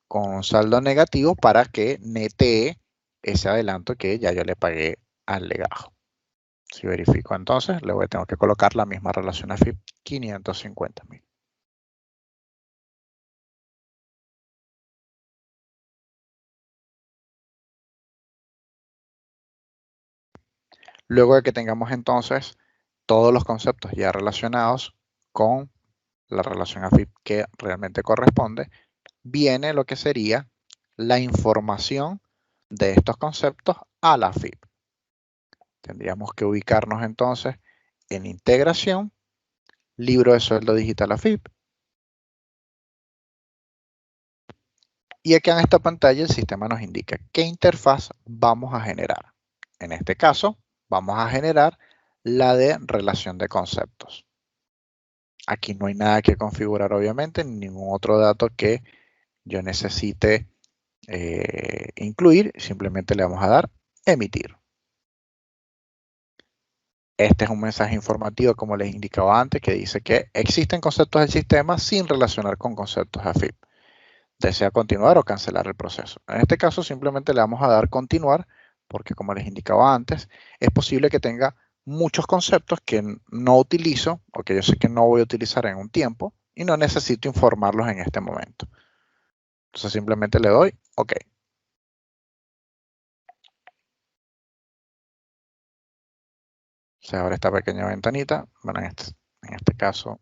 con un saldo negativo para que netee ese adelanto que ya yo le pagué al legajo. Si verifico entonces, le voy a tener que colocar la misma relación AFIP 550.000. Luego de que tengamos entonces todos los conceptos ya relacionados con la relación AFIP que realmente corresponde, viene lo que sería la información de estos conceptos a la AFIP. Tendríamos que ubicarnos entonces en integración, libro de sueldo digital AFIP. Y aquí en esta pantalla el sistema nos indica qué interfaz vamos a generar. En este caso, vamos a generar la de relación de conceptos. Aquí no hay nada que configurar, obviamente, ni ningún otro dato que yo necesite incluir. Simplemente le vamos a dar emitir. Este es un mensaje informativo, como les indicaba antes, que dice que existen conceptos del sistema sin relacionar con conceptos AFIP. Desea continuar o cancelar el proceso. En este caso, simplemente le vamos a dar continuar, porque como les indicaba antes, es posible que tenga muchos conceptos que no utilizo o que yo sé que no voy a utilizar en un tiempo y no necesito informarlos en este momento. Entonces simplemente le doy OK. Se abre esta pequeña ventanita. Bueno, en este caso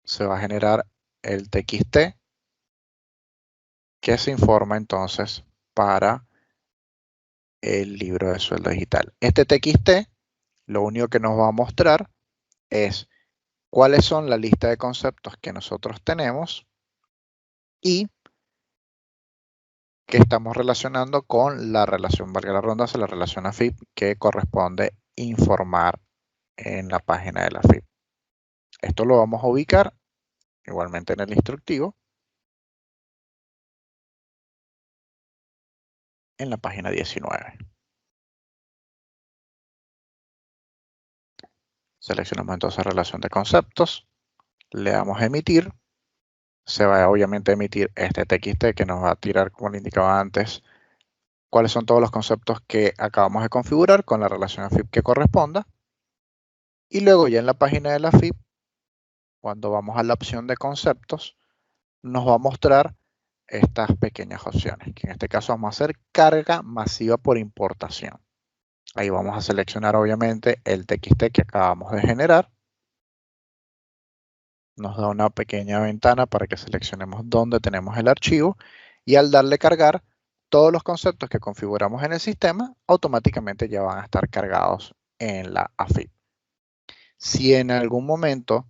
se va a generar el TXT que se informa entonces para el libro de sueldo digital. Este TXT lo único que nos va a mostrar es cuáles son la lista de conceptos que nosotros tenemos y que estamos relacionando con la relación, valga la redundancia, la relación AFIP que corresponde informar en la página de la AFIP. Esto lo vamos a ubicar igualmente en el instructivo en la página 19. Seleccionamos entonces relación de conceptos, le damos a emitir, se va obviamente a emitir este TXT que nos va a tirar, como le indicaba antes, cuáles son todos los conceptos que acabamos de configurar con la relación AFIP que corresponda. Y luego ya en la página de la AFIP, cuando vamos a la opción de conceptos, nos va a mostrar estas pequeñas opciones, que en este caso vamos a hacer carga masiva por importación. Ahí vamos a seleccionar obviamente el TXT que acabamos de generar. Nos da una pequeña ventana para que seleccionemos dónde tenemos el archivo y al darle cargar, todos los conceptos que configuramos en el sistema automáticamente ya van a estar cargados en la AFIP. Si en algún momento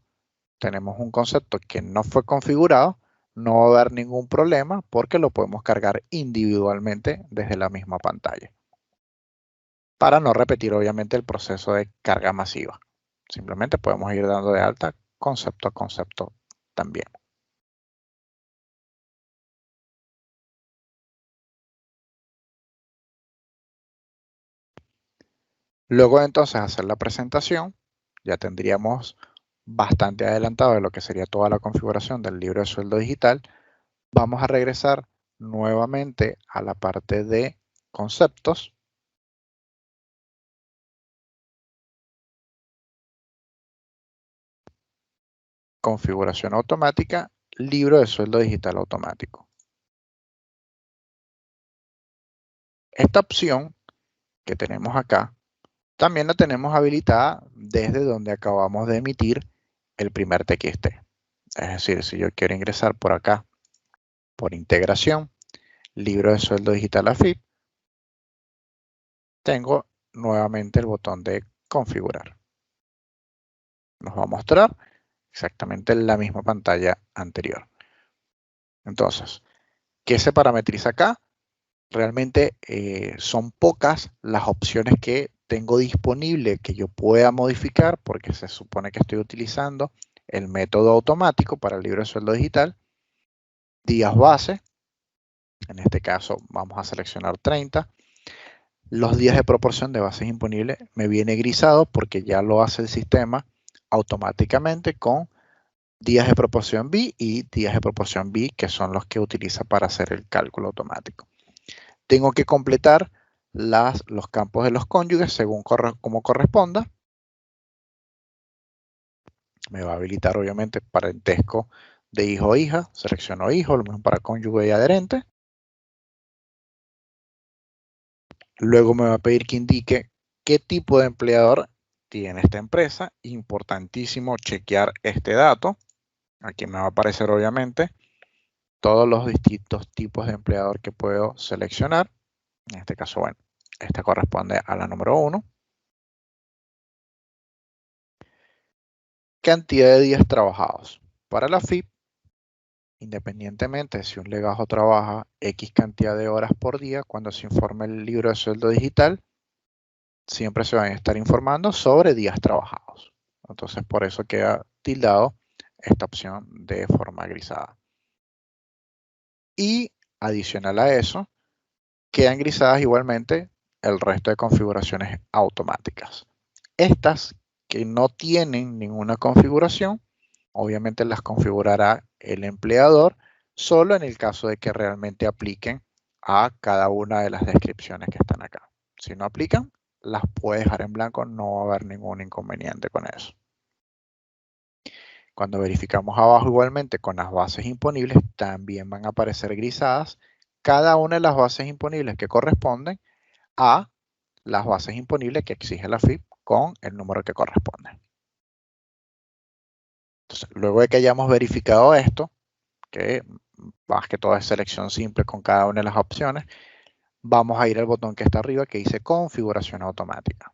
tenemos un concepto que no fue configurado, no va a haber ningún problema porque lo podemos cargar individualmente desde la misma pantalla. Para no repetir obviamente el proceso de carga masiva. Simplemente podemos ir dando de alta concepto a concepto también. Luego de entonces hacer la presentación, ya tendríamos bastante adelantado de lo que sería toda la configuración del libro de sueldo digital. Vamos a regresar nuevamente a la parte de conceptos. Configuración automática, libro de sueldo digital automático. Esta opción que tenemos acá, también la tenemos habilitada desde donde acabamos de emitir el primer TXT. Es decir, si yo quiero ingresar por acá, por integración, libro de sueldo digital AFIP, tengo nuevamente el botón de configurar. Nos va a mostrar exactamente la misma pantalla anterior. Entonces, ¿qué se parametriza acá? Realmente son pocas las opciones que tengo disponible que yo pueda modificar porque se supone que estoy utilizando el método automático para el libro de sueldo digital. Días base, en este caso vamos a seleccionar 30. Los días de proporción de bases imponibles me viene grisado porque ya lo hace el sistema automáticamente con días de proporción B y días de proporción B, que son los que utiliza para hacer el cálculo automático. Tengo que completar los campos de los cónyuges según como corresponda. Me va a habilitar obviamente parentesco de hijo o hija. Selecciono hijo, lo mismo para cónyuge y adherente. Luego me va a pedir que indique qué tipo de empleador tiene esta empresa. Importantísimo chequear este dato. Aquí me va a aparecer obviamente todos los distintos tipos de empleador que puedo seleccionar. En este caso, bueno, esta corresponde a la número 1. Cantidad de días trabajados. Para la FIP, independientemente de si un legajo trabaja X cantidad de horas por día, cuando se informe el libro de sueldo digital, siempre se van a estar informando sobre días trabajados. Entonces, por eso queda tildado esta opción de forma grisada. Y adicional a eso, quedan grisadas igualmente el resto de configuraciones automáticas. Estas que no tienen ninguna configuración, obviamente las configurará el empleador solo en el caso de que realmente apliquen a cada una de las descripciones que están acá. Si no aplican, las puede dejar en blanco, no va a haber ningún inconveniente con eso. Cuando verificamos abajo igualmente con las bases imponibles, también van a aparecer grisadas cada una de las bases imponibles que corresponden a las bases imponibles que exige la FIP con el número que corresponde. Entonces, luego de que hayamos verificado esto, que más que todo es selección simple con cada una de las opciones, vamos a ir al botón que está arriba que dice configuración automática.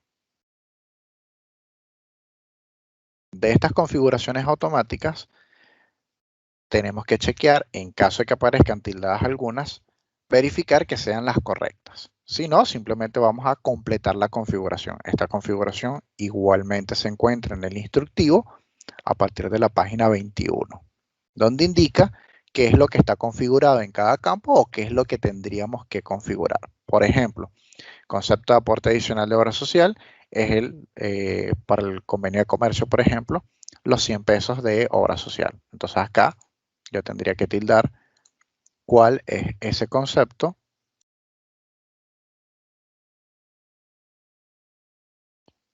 De estas configuraciones automáticas, tenemos que chequear, en caso de que aparezcan tildadas algunas, verificar que sean las correctas. Si no, simplemente vamos a completar la configuración. Esta configuración igualmente se encuentra en el instructivo a partir de la página 21, donde indica qué es lo que está configurado en cada campo o qué es lo que tendríamos que configurar. Por ejemplo, concepto de aporte adicional de obra social es para el convenio de comercio, por ejemplo, los 100 pesos de obra social. Entonces acá yo tendría que tildar cuál es ese concepto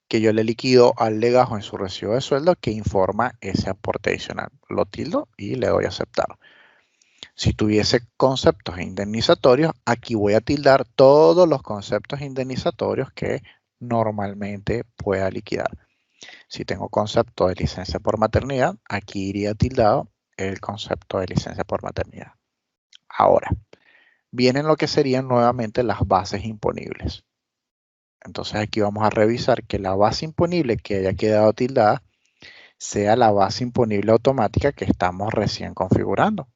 que yo le liquido al legajo en su recibo de sueldo que informa ese aporte adicional. Lo tildo y le doy a aceptar. Si tuviese conceptos indemnizatorios, aquí voy a tildar todos los conceptos indemnizatorios que normalmente pueda liquidar. Si tengo concepto de licencia por maternidad, aquí iría tildado el concepto de licencia por maternidad. Ahora, vienen lo que serían nuevamente las bases imponibles. Entonces aquí vamos a revisar que la base imponible que haya quedado tildada sea la base imponible automática que estamos recién configurando.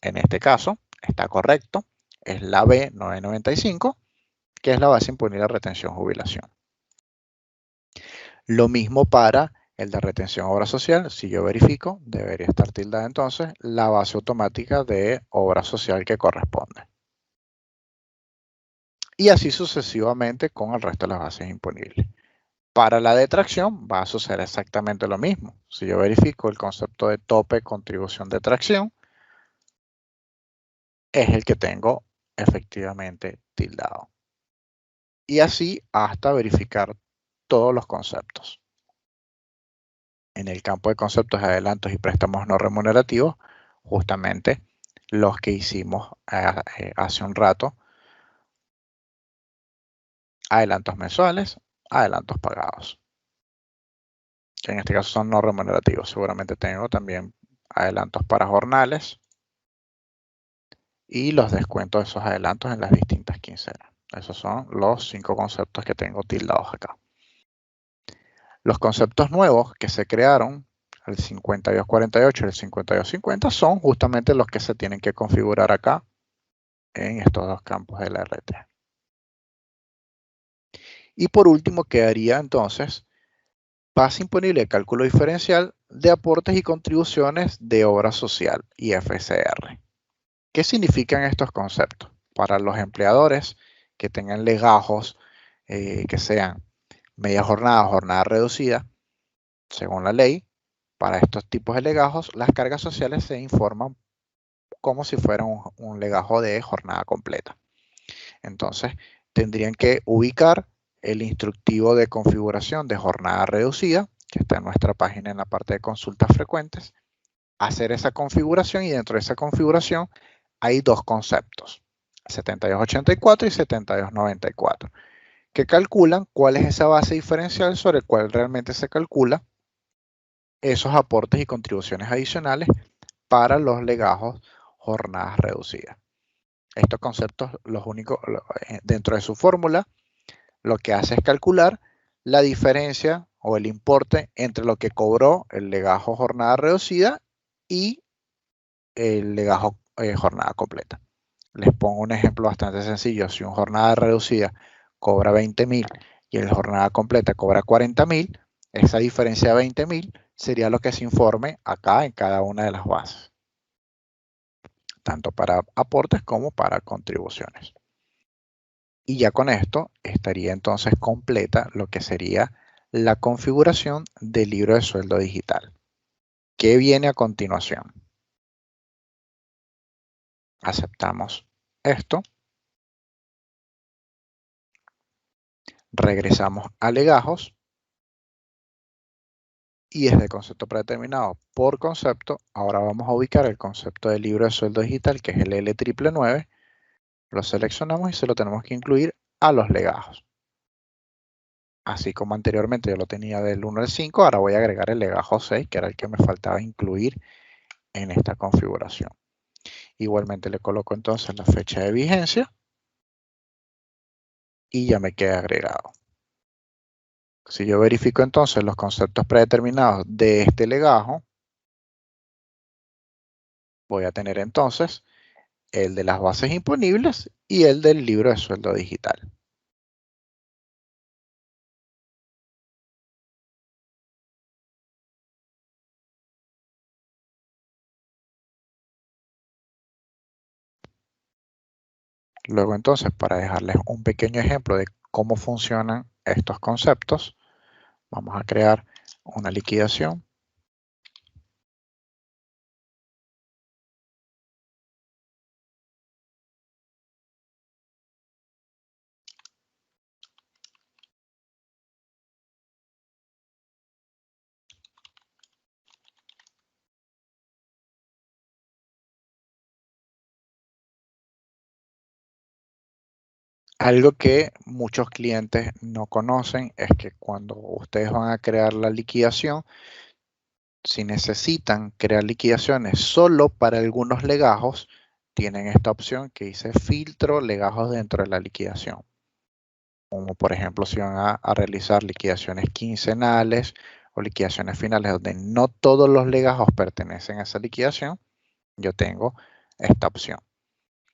En este caso, está correcto, es la B995, que es la base imponible de retención jubilación. Lo mismo para el de retención obra social. Si yo verifico, debería estar tildada entonces la base automática de obra social que corresponde. Y así sucesivamente con el resto de las bases imponibles. Para la detracción va a suceder exactamente lo mismo. Si yo verifico el concepto de tope contribución de tracción, es el que tengo efectivamente tildado. Y así hasta verificar todos los conceptos. En el campo de conceptos de adelantos y préstamos no remunerativos, justamente los que hicimos hace un rato, adelantos mensuales, adelantos pagados. Que en este caso son no remunerativos. Seguramente tengo también adelantos para jornales y los descuentos de esos adelantos en las distintas quincenas. Esos son los 5 conceptos que tengo tildados acá. Los conceptos nuevos que se crearon, el 5248 y el 5250, son justamente los que se tienen que configurar acá en estos dos campos de la RT. Y por último quedaría entonces base imponible de cálculo diferencial de aportes y contribuciones de obra social y FCR. ¿Qué significan estos conceptos? Para los empleadores que tengan legajos que sean media jornada o jornada reducida, según la ley, para estos tipos de legajos, las cargas sociales se informan como si fuera un legajo de jornada completa. Entonces, tendrían que ubicar el instructivo de configuración de jornada reducida, que está en nuestra página en la parte de consultas frecuentes, hacer esa configuración y dentro de esa configuración hay dos conceptos, 7284 y 7294, que calculan cuál es esa base diferencial sobre el cual realmente se calcula esos aportes y contribuciones adicionales para los legajos jornadas reducidas. Estos conceptos, dentro de su fórmula, lo que hace es calcular la diferencia o el importe entre lo que cobró el legajo jornada reducida y el legajo jornada completa. Les pongo un ejemplo bastante sencillo. Si un jornada reducida cobra 20.000 y el jornada completa cobra 40.000, esa diferencia de 20.000 sería lo que se informe acá en cada una de las bases, tanto para aportes como para contribuciones. Y ya con esto estaría entonces completa lo que sería la configuración del libro de sueldo digital. ¿Qué viene a continuación? Aceptamos esto. Regresamos a legajos. Y desde concepto predeterminado por concepto, ahora vamos a ubicar el concepto del libro de sueldo digital, que es el L999. Lo seleccionamos y se lo tenemos que incluir a los legajos. Así como anteriormente yo lo tenía del 1 al 5, ahora voy a agregar el legajo 6, que era el que me faltaba incluir en esta configuración. Igualmente le coloco entonces la fecha de vigencia y ya me queda agregado. Si yo verifico entonces los conceptos predeterminados de este legajo, voy a tener entonces el de las bases imponibles y el del libro de sueldo digital. Luego entonces, para dejarles un pequeño ejemplo de cómo funcionan estos conceptos, vamos a crear una liquidación Algo que muchos clientes no conocen es que cuando ustedes van a crear la liquidación, si necesitan crear liquidaciones solo para algunos legajos, tienen esta opción que dice filtro legajos dentro de la liquidación. Como por ejemplo si van a realizar liquidaciones quincenales o liquidaciones finales donde no todos los legajos pertenecen a esa liquidación, yo tengo esta opción.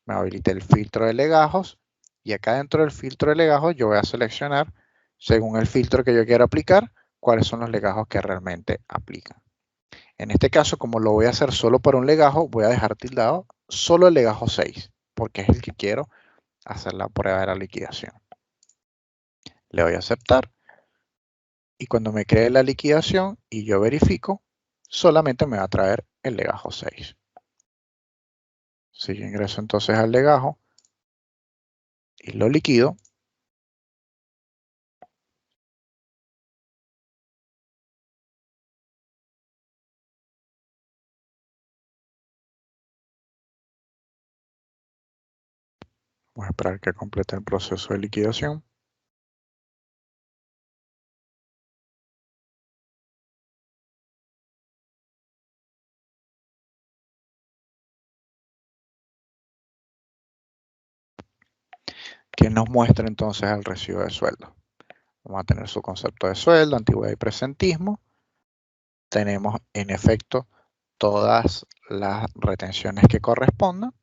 Me habilité el filtro de legajos y acá dentro del filtro de legajos yo voy a seleccionar, según el filtro que yo quiero aplicar, cuáles son los legajos que realmente aplican. En este caso, como lo voy a hacer solo para un legajo, voy a dejar tildado solo el legajo 6, porque es el que quiero hacer la prueba de la liquidación. Le doy a aceptar y cuando me cree la liquidación y yo verifico, solamente me va a traer el legajo 6. Si yo ingreso entonces al legajo y lo liquido, voy a esperar que complete el proceso de liquidación. Que nos muestra entonces el recibo de sueldo. Vamos a tener su concepto de sueldo, antigüedad y presentismo. Tenemos en efecto todas las retenciones que correspondan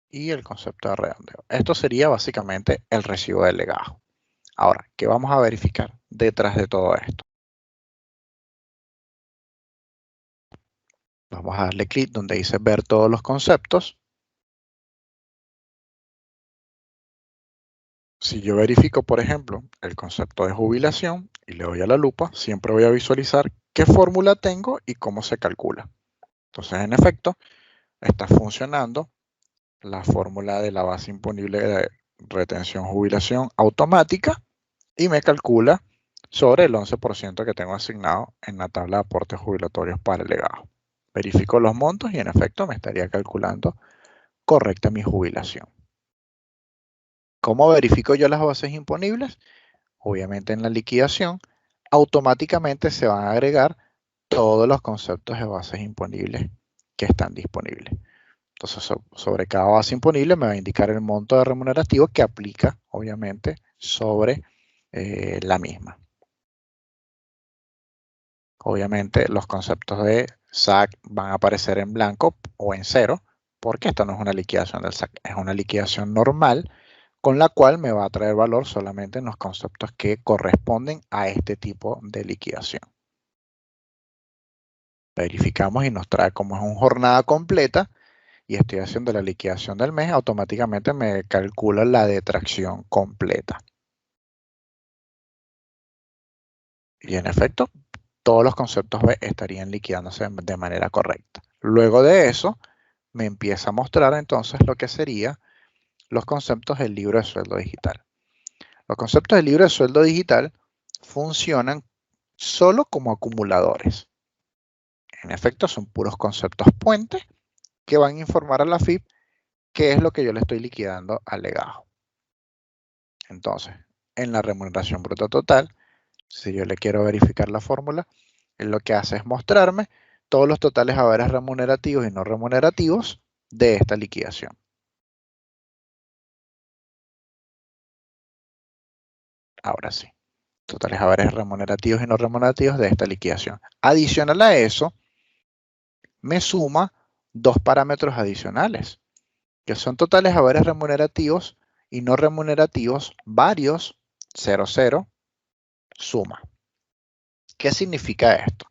y el concepto de redondeo. Esto sería básicamente el recibo del legajo. Ahora, ¿qué vamos a verificar detrás de todo esto? Vamos a darle clic donde dice ver todos los conceptos. Si yo verifico, por ejemplo, el concepto de jubilación y le doy a la lupa, siempre voy a visualizar qué fórmula tengo y cómo se calcula. Entonces, en efecto, está funcionando la fórmula de la base imponible de retención jubilación automática y me calcula sobre el 11% que tengo asignado en la tabla de aportes jubilatorios para el legajo. Verifico los montos y en efecto me estaría calculando correcta mi jubilación. ¿Cómo verifico yo las bases imponibles? Obviamente en la liquidación automáticamente se van a agregar todos los conceptos de bases imponibles que están disponibles. Entonces, sobre cada base imponible me va a indicar el monto de remunerativo que aplica, obviamente, sobre la misma. Obviamente, los conceptos de SAC van a aparecer en blanco o en cero, porque esto no es una liquidación del SAC, es una liquidación normal, con la cual me va a traer valor solamente en los conceptos que corresponden a este tipo de liquidación. Verificamos y nos trae como es una jornada completa, y estoy haciendo la liquidación del mes, automáticamente me calcula la detracción completa. Y en efecto, todos los conceptos B estarían liquidándose de manera correcta. Luego de eso, me empieza a mostrar entonces lo que serían los conceptos del libro de sueldo digital. Los conceptos del libro de sueldo digital funcionan solo como acumuladores. En efecto, son puros conceptos puentes que van a informar a la FIP qué es lo que yo le estoy liquidando al legajo. Entonces, en la remuneración bruta total, si yo le quiero verificar la fórmula, lo que hace es mostrarme todos los totales haberes remunerativos y no remunerativos de esta liquidación. Ahora sí, totales haberes remunerativos y no remunerativos de esta liquidación. Adicional a eso, me suma dos parámetros adicionales, que son totales haberes remunerativos y no remunerativos varios 00 suma. ¿Qué significa esto?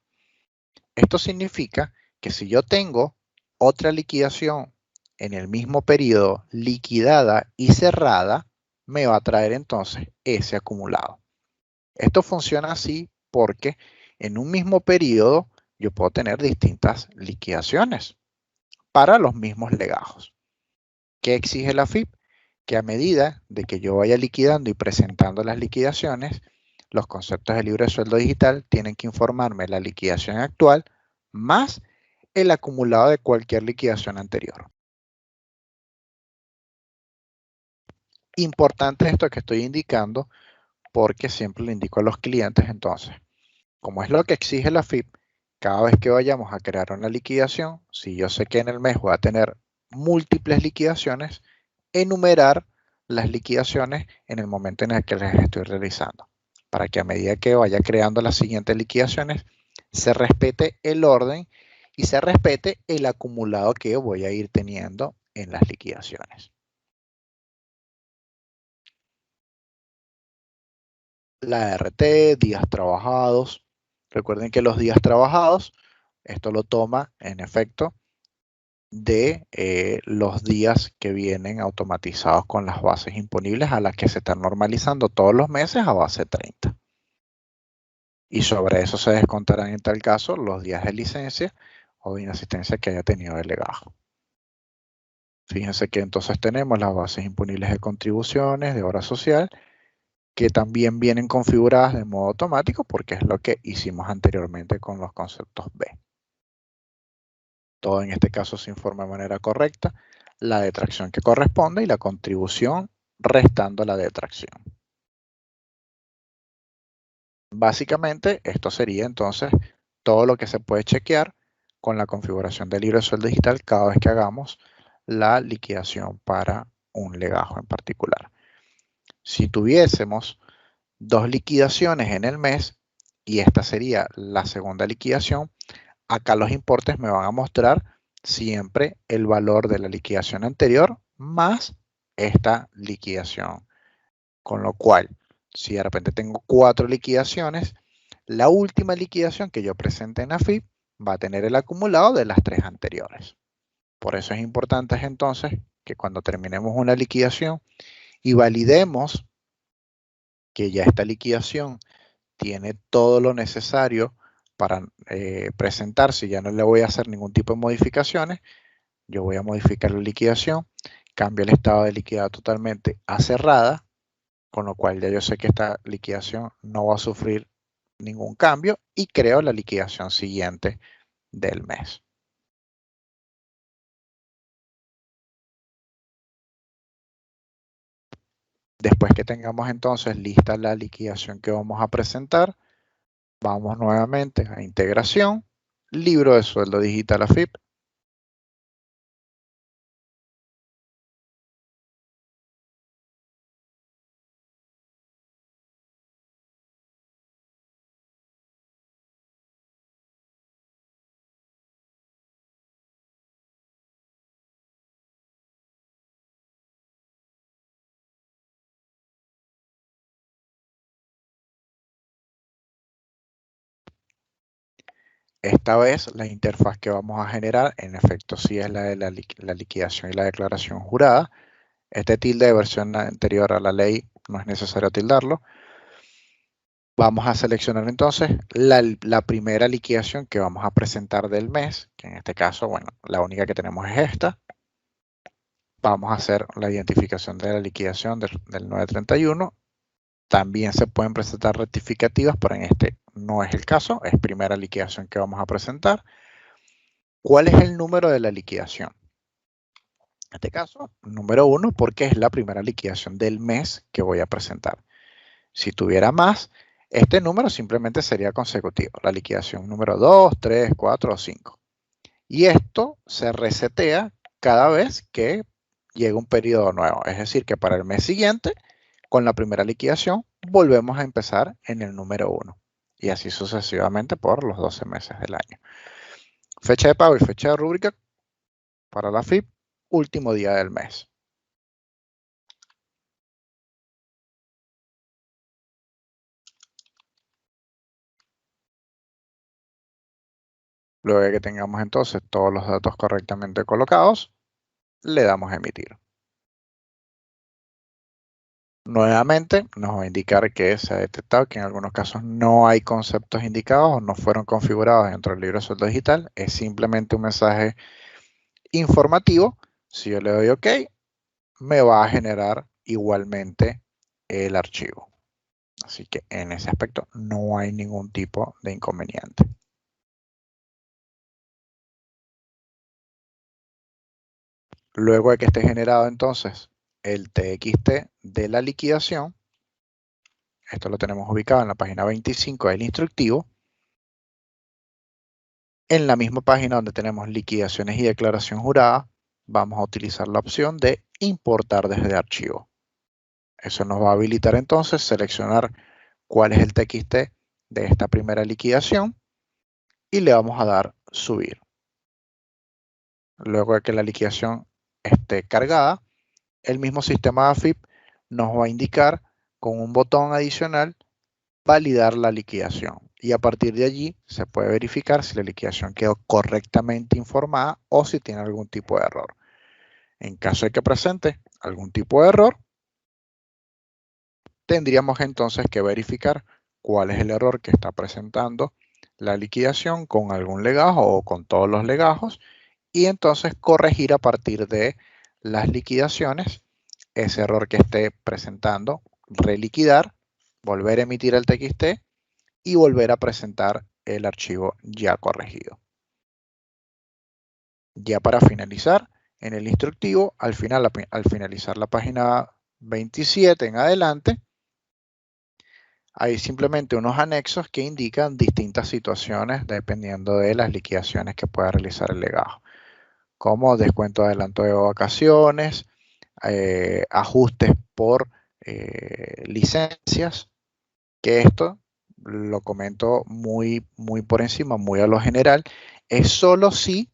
Esto significa que si yo tengo otra liquidación en el mismo periodo liquidada y cerrada, me va a traer entonces ese acumulado. Esto funciona así porque en un mismo periodo yo puedo tener distintas liquidaciones para los mismos legajos. ¿Qué exige la FIP? Que a medida de que yo vaya liquidando y presentando las liquidaciones, los conceptos de libre sueldo digital tienen que informarme la liquidación actual más el acumulado de cualquier liquidación anterior. Importante esto que estoy indicando porque siempre le indico a los clientes entonces, como es lo que exige la FIP, cada vez que vayamos a crear una liquidación, si yo sé que en el mes voy a tener múltiples liquidaciones, enumerar las liquidaciones en el momento en el que las estoy realizando, para que a medida que vaya creando las siguientes liquidaciones, se respete el orden y se respete el acumulado que voy a ir teniendo en las liquidaciones. La RT, días trabajados. Recuerden que los días trabajados, esto lo toma en efecto de los días que vienen automatizados con las bases imponibles a las que se están normalizando todos los meses a base 30. Y sobre eso se descontarán en tal caso los días de licencia o de inasistencia que haya tenido el legajo. Fíjense que entonces tenemos las bases imponibles de contribuciones, de obra social, que también vienen configuradas de modo automático porque es lo que hicimos anteriormente con los conceptos B. Todo en este caso se informa de manera correcta, la detracción que corresponde y la contribución restando la detracción. Básicamente, esto sería entonces todo lo que se puede chequear con la configuración del libro de sueldo digital cada vez que hagamos la liquidación para un legajo en particular. Si tuviésemos dos liquidaciones en el mes y esta sería la segunda liquidación, acá los importes me van a mostrar siempre el valor de la liquidación anterior más esta liquidación. Con lo cual, si de repente tengo 4 liquidaciones, la última liquidación que yo presente en AFIP va a tener el acumulado de las 3 anteriores. Por eso es importante entonces que cuando terminemos una liquidación y validemos que ya esta liquidación tiene todo lo necesario para presentarse, ya no le voy a hacer ningún tipo de modificaciones, yo voy a modificar la liquidación, cambio el estado de liquidado totalmente a cerrada, con lo cual ya yo sé que esta liquidación no va a sufrir ningún cambio y creo la liquidación siguiente del mes. Después que tengamos entonces lista la liquidación que vamos a presentar, vamos nuevamente a integración, libro de sueldo digital AFIP. Esta vez la interfaz que vamos a generar, en efecto, sí es la de la liquidación y la declaración jurada. Este tilde de versión anterior a la ley no es necesario tildarlo. Vamos a seleccionar entonces la primera liquidación que vamos a presentar del mes, que en este caso, bueno, la única que tenemos es esta. Vamos a hacer la identificación de la liquidación del 931. También se pueden presentar rectificativas, pero en este no es el caso, es primera liquidación que vamos a presentar. ¿Cuál es el número de la liquidación? En este caso, número 1, porque es la primera liquidación del mes que voy a presentar. Si tuviera más, este número simplemente sería consecutivo. La liquidación número 2, 3, 4 o 5. Y esto se resetea cada vez que llega un periodo nuevo. Es decir, que para el mes siguiente, con la primera liquidación, volvemos a empezar en el número 1. Y así sucesivamente por los 12 meses del año. Fecha de pago y fecha de rúbrica para la FIP, último día del mes. Luego de que tengamos entonces todos los datos correctamente colocados, le damos a emitir. Nuevamente nos va a indicar que se ha detectado que en algunos casos no hay conceptos indicados o no fueron configurados dentro del libro de sueldo digital. Es simplemente un mensaje informativo. Si yo le doy OK, me va a generar igualmente el archivo. Así que en ese aspecto no hay ningún tipo de inconveniente. Luego de que esté generado entonces el TXT de la liquidación. Esto lo tenemos ubicado en la página 25 del instructivo. En la misma página donde tenemos liquidaciones y declaración jurada, vamos a utilizar la opción de importar desde archivo. Eso nos va a habilitar entonces seleccionar cuál es el TXT de esta primera liquidación y le vamos a dar subir. Luego de que la liquidación esté cargada, el mismo sistema de AFIP nos va a indicar con un botón adicional validar la liquidación. Y a partir de allí se puede verificar si la liquidación quedó correctamente informada o si tiene algún tipo de error. En caso de que presente algún tipo de error, tendríamos entonces que verificar cuál es el error que está presentando la liquidación con algún legajo o con todos los legajos y entonces corregir a partir de las liquidaciones ese error que esté presentando, reliquidar, volver a emitir el TXT y volver a presentar el archivo ya corregido. Ya para finalizar, en el instructivo, al finalizar la página 27 en adelante, hay simplemente unos anexos que indican distintas situaciones dependiendo de las liquidaciones que pueda realizar el legajo, como descuento de adelanto de vacaciones, ajustes por licencias, que esto lo comento muy por encima, muy a lo general, es solo si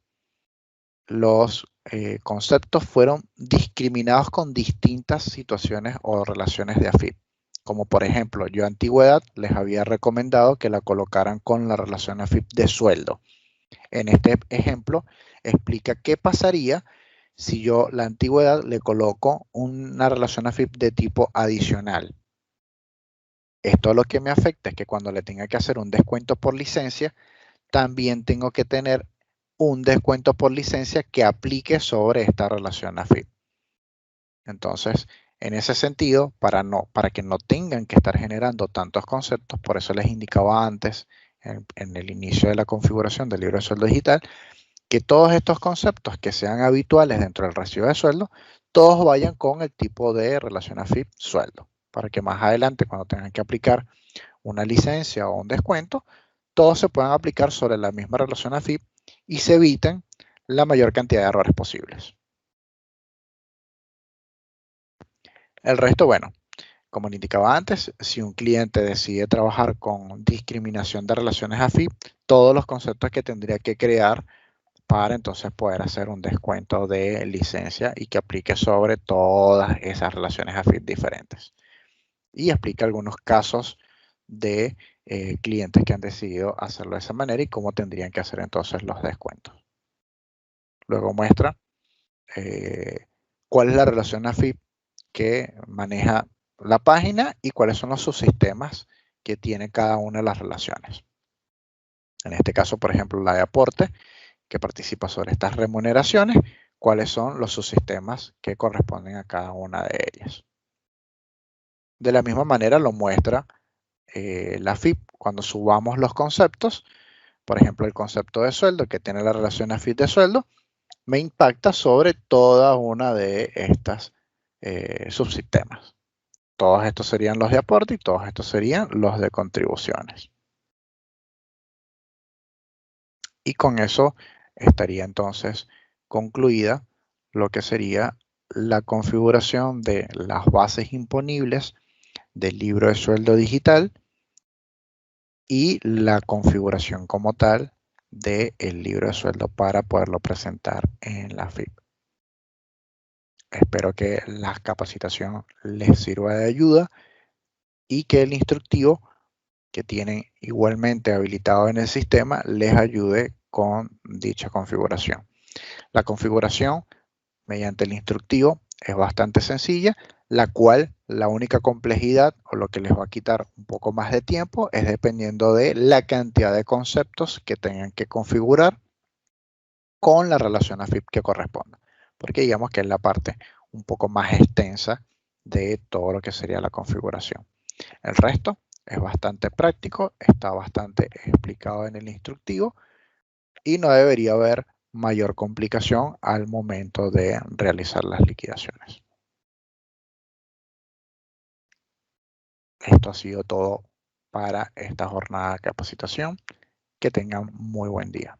los conceptos fueron discriminados con distintas situaciones o relaciones de AFIP. Como por ejemplo, yo antigüedad les había recomendado que la colocaran con la relación AFIP de sueldo. En este ejemplo explica qué pasaría si yo la antigüedad le coloco una relación AFIP de tipo adicional. Esto lo que me afecta es que cuando le tenga que hacer un descuento por licencia, también tengo que tener un descuento por licencia que aplique sobre esta relación AFIP. Entonces, en ese sentido, para que no tengan que estar generando tantos conceptos, por eso les indicaba antes, en el inicio de la configuración del libro de sueldo digital, que todos estos conceptos que sean habituales dentro del recibo de sueldo, todos vayan con el tipo de relación AFIP sueldo, para que más adelante, cuando tengan que aplicar una licencia o un descuento, todos se puedan aplicar sobre la misma relación AFIP y se eviten la mayor cantidad de errores posibles. El resto, bueno, como le indicaba antes, si un cliente decide trabajar con discriminación de relaciones AFIP, todos los conceptos que tendría que crear para entonces poder hacer un descuento de licencia y que aplique sobre todas esas relaciones AFIP diferentes. Y explica algunos casos de clientes que han decidido hacerlo de esa manera y cómo tendrían que hacer entonces los descuentos. Luego muestra cuál es la relación AFIP que maneja la página y cuáles son los subsistemas que tiene cada una de las relaciones. En este caso, por ejemplo, la de aporte, que participa sobre estas remuneraciones, cuáles son los subsistemas que corresponden a cada una de ellas. De la misma manera lo muestra la AFIP cuando subamos los conceptos. Por ejemplo, el concepto de sueldo que tiene la relación AFIP de sueldo me impacta sobre toda una de estas subsistemas. Todos estos serían los de aporte y todos estos serían los de contribuciones. Y con eso estaría entonces concluida lo que sería la configuración de las bases imponibles del libro de sueldo digital y la configuración como tal del libro de sueldo para poderlo presentar en la AFIP. Espero que la capacitación les sirva de ayuda y que el instructivo que tienen igualmente habilitado en el sistema les ayude con dicha configuración. La configuración mediante el instructivo es bastante sencilla, la cual la única complejidad o lo que les va a quitar un poco más de tiempo es dependiendo de la cantidad de conceptos que tengan que configurar con la relación AFIP que corresponda, porque digamos que es la parte un poco más extensa de todo lo que sería la configuración. El resto es bastante práctico, está bastante explicado en el instructivo y no debería haber mayor complicación al momento de realizar las liquidaciones. esto ha sido todo para esta jornada de capacitación. Que tengan muy buen día.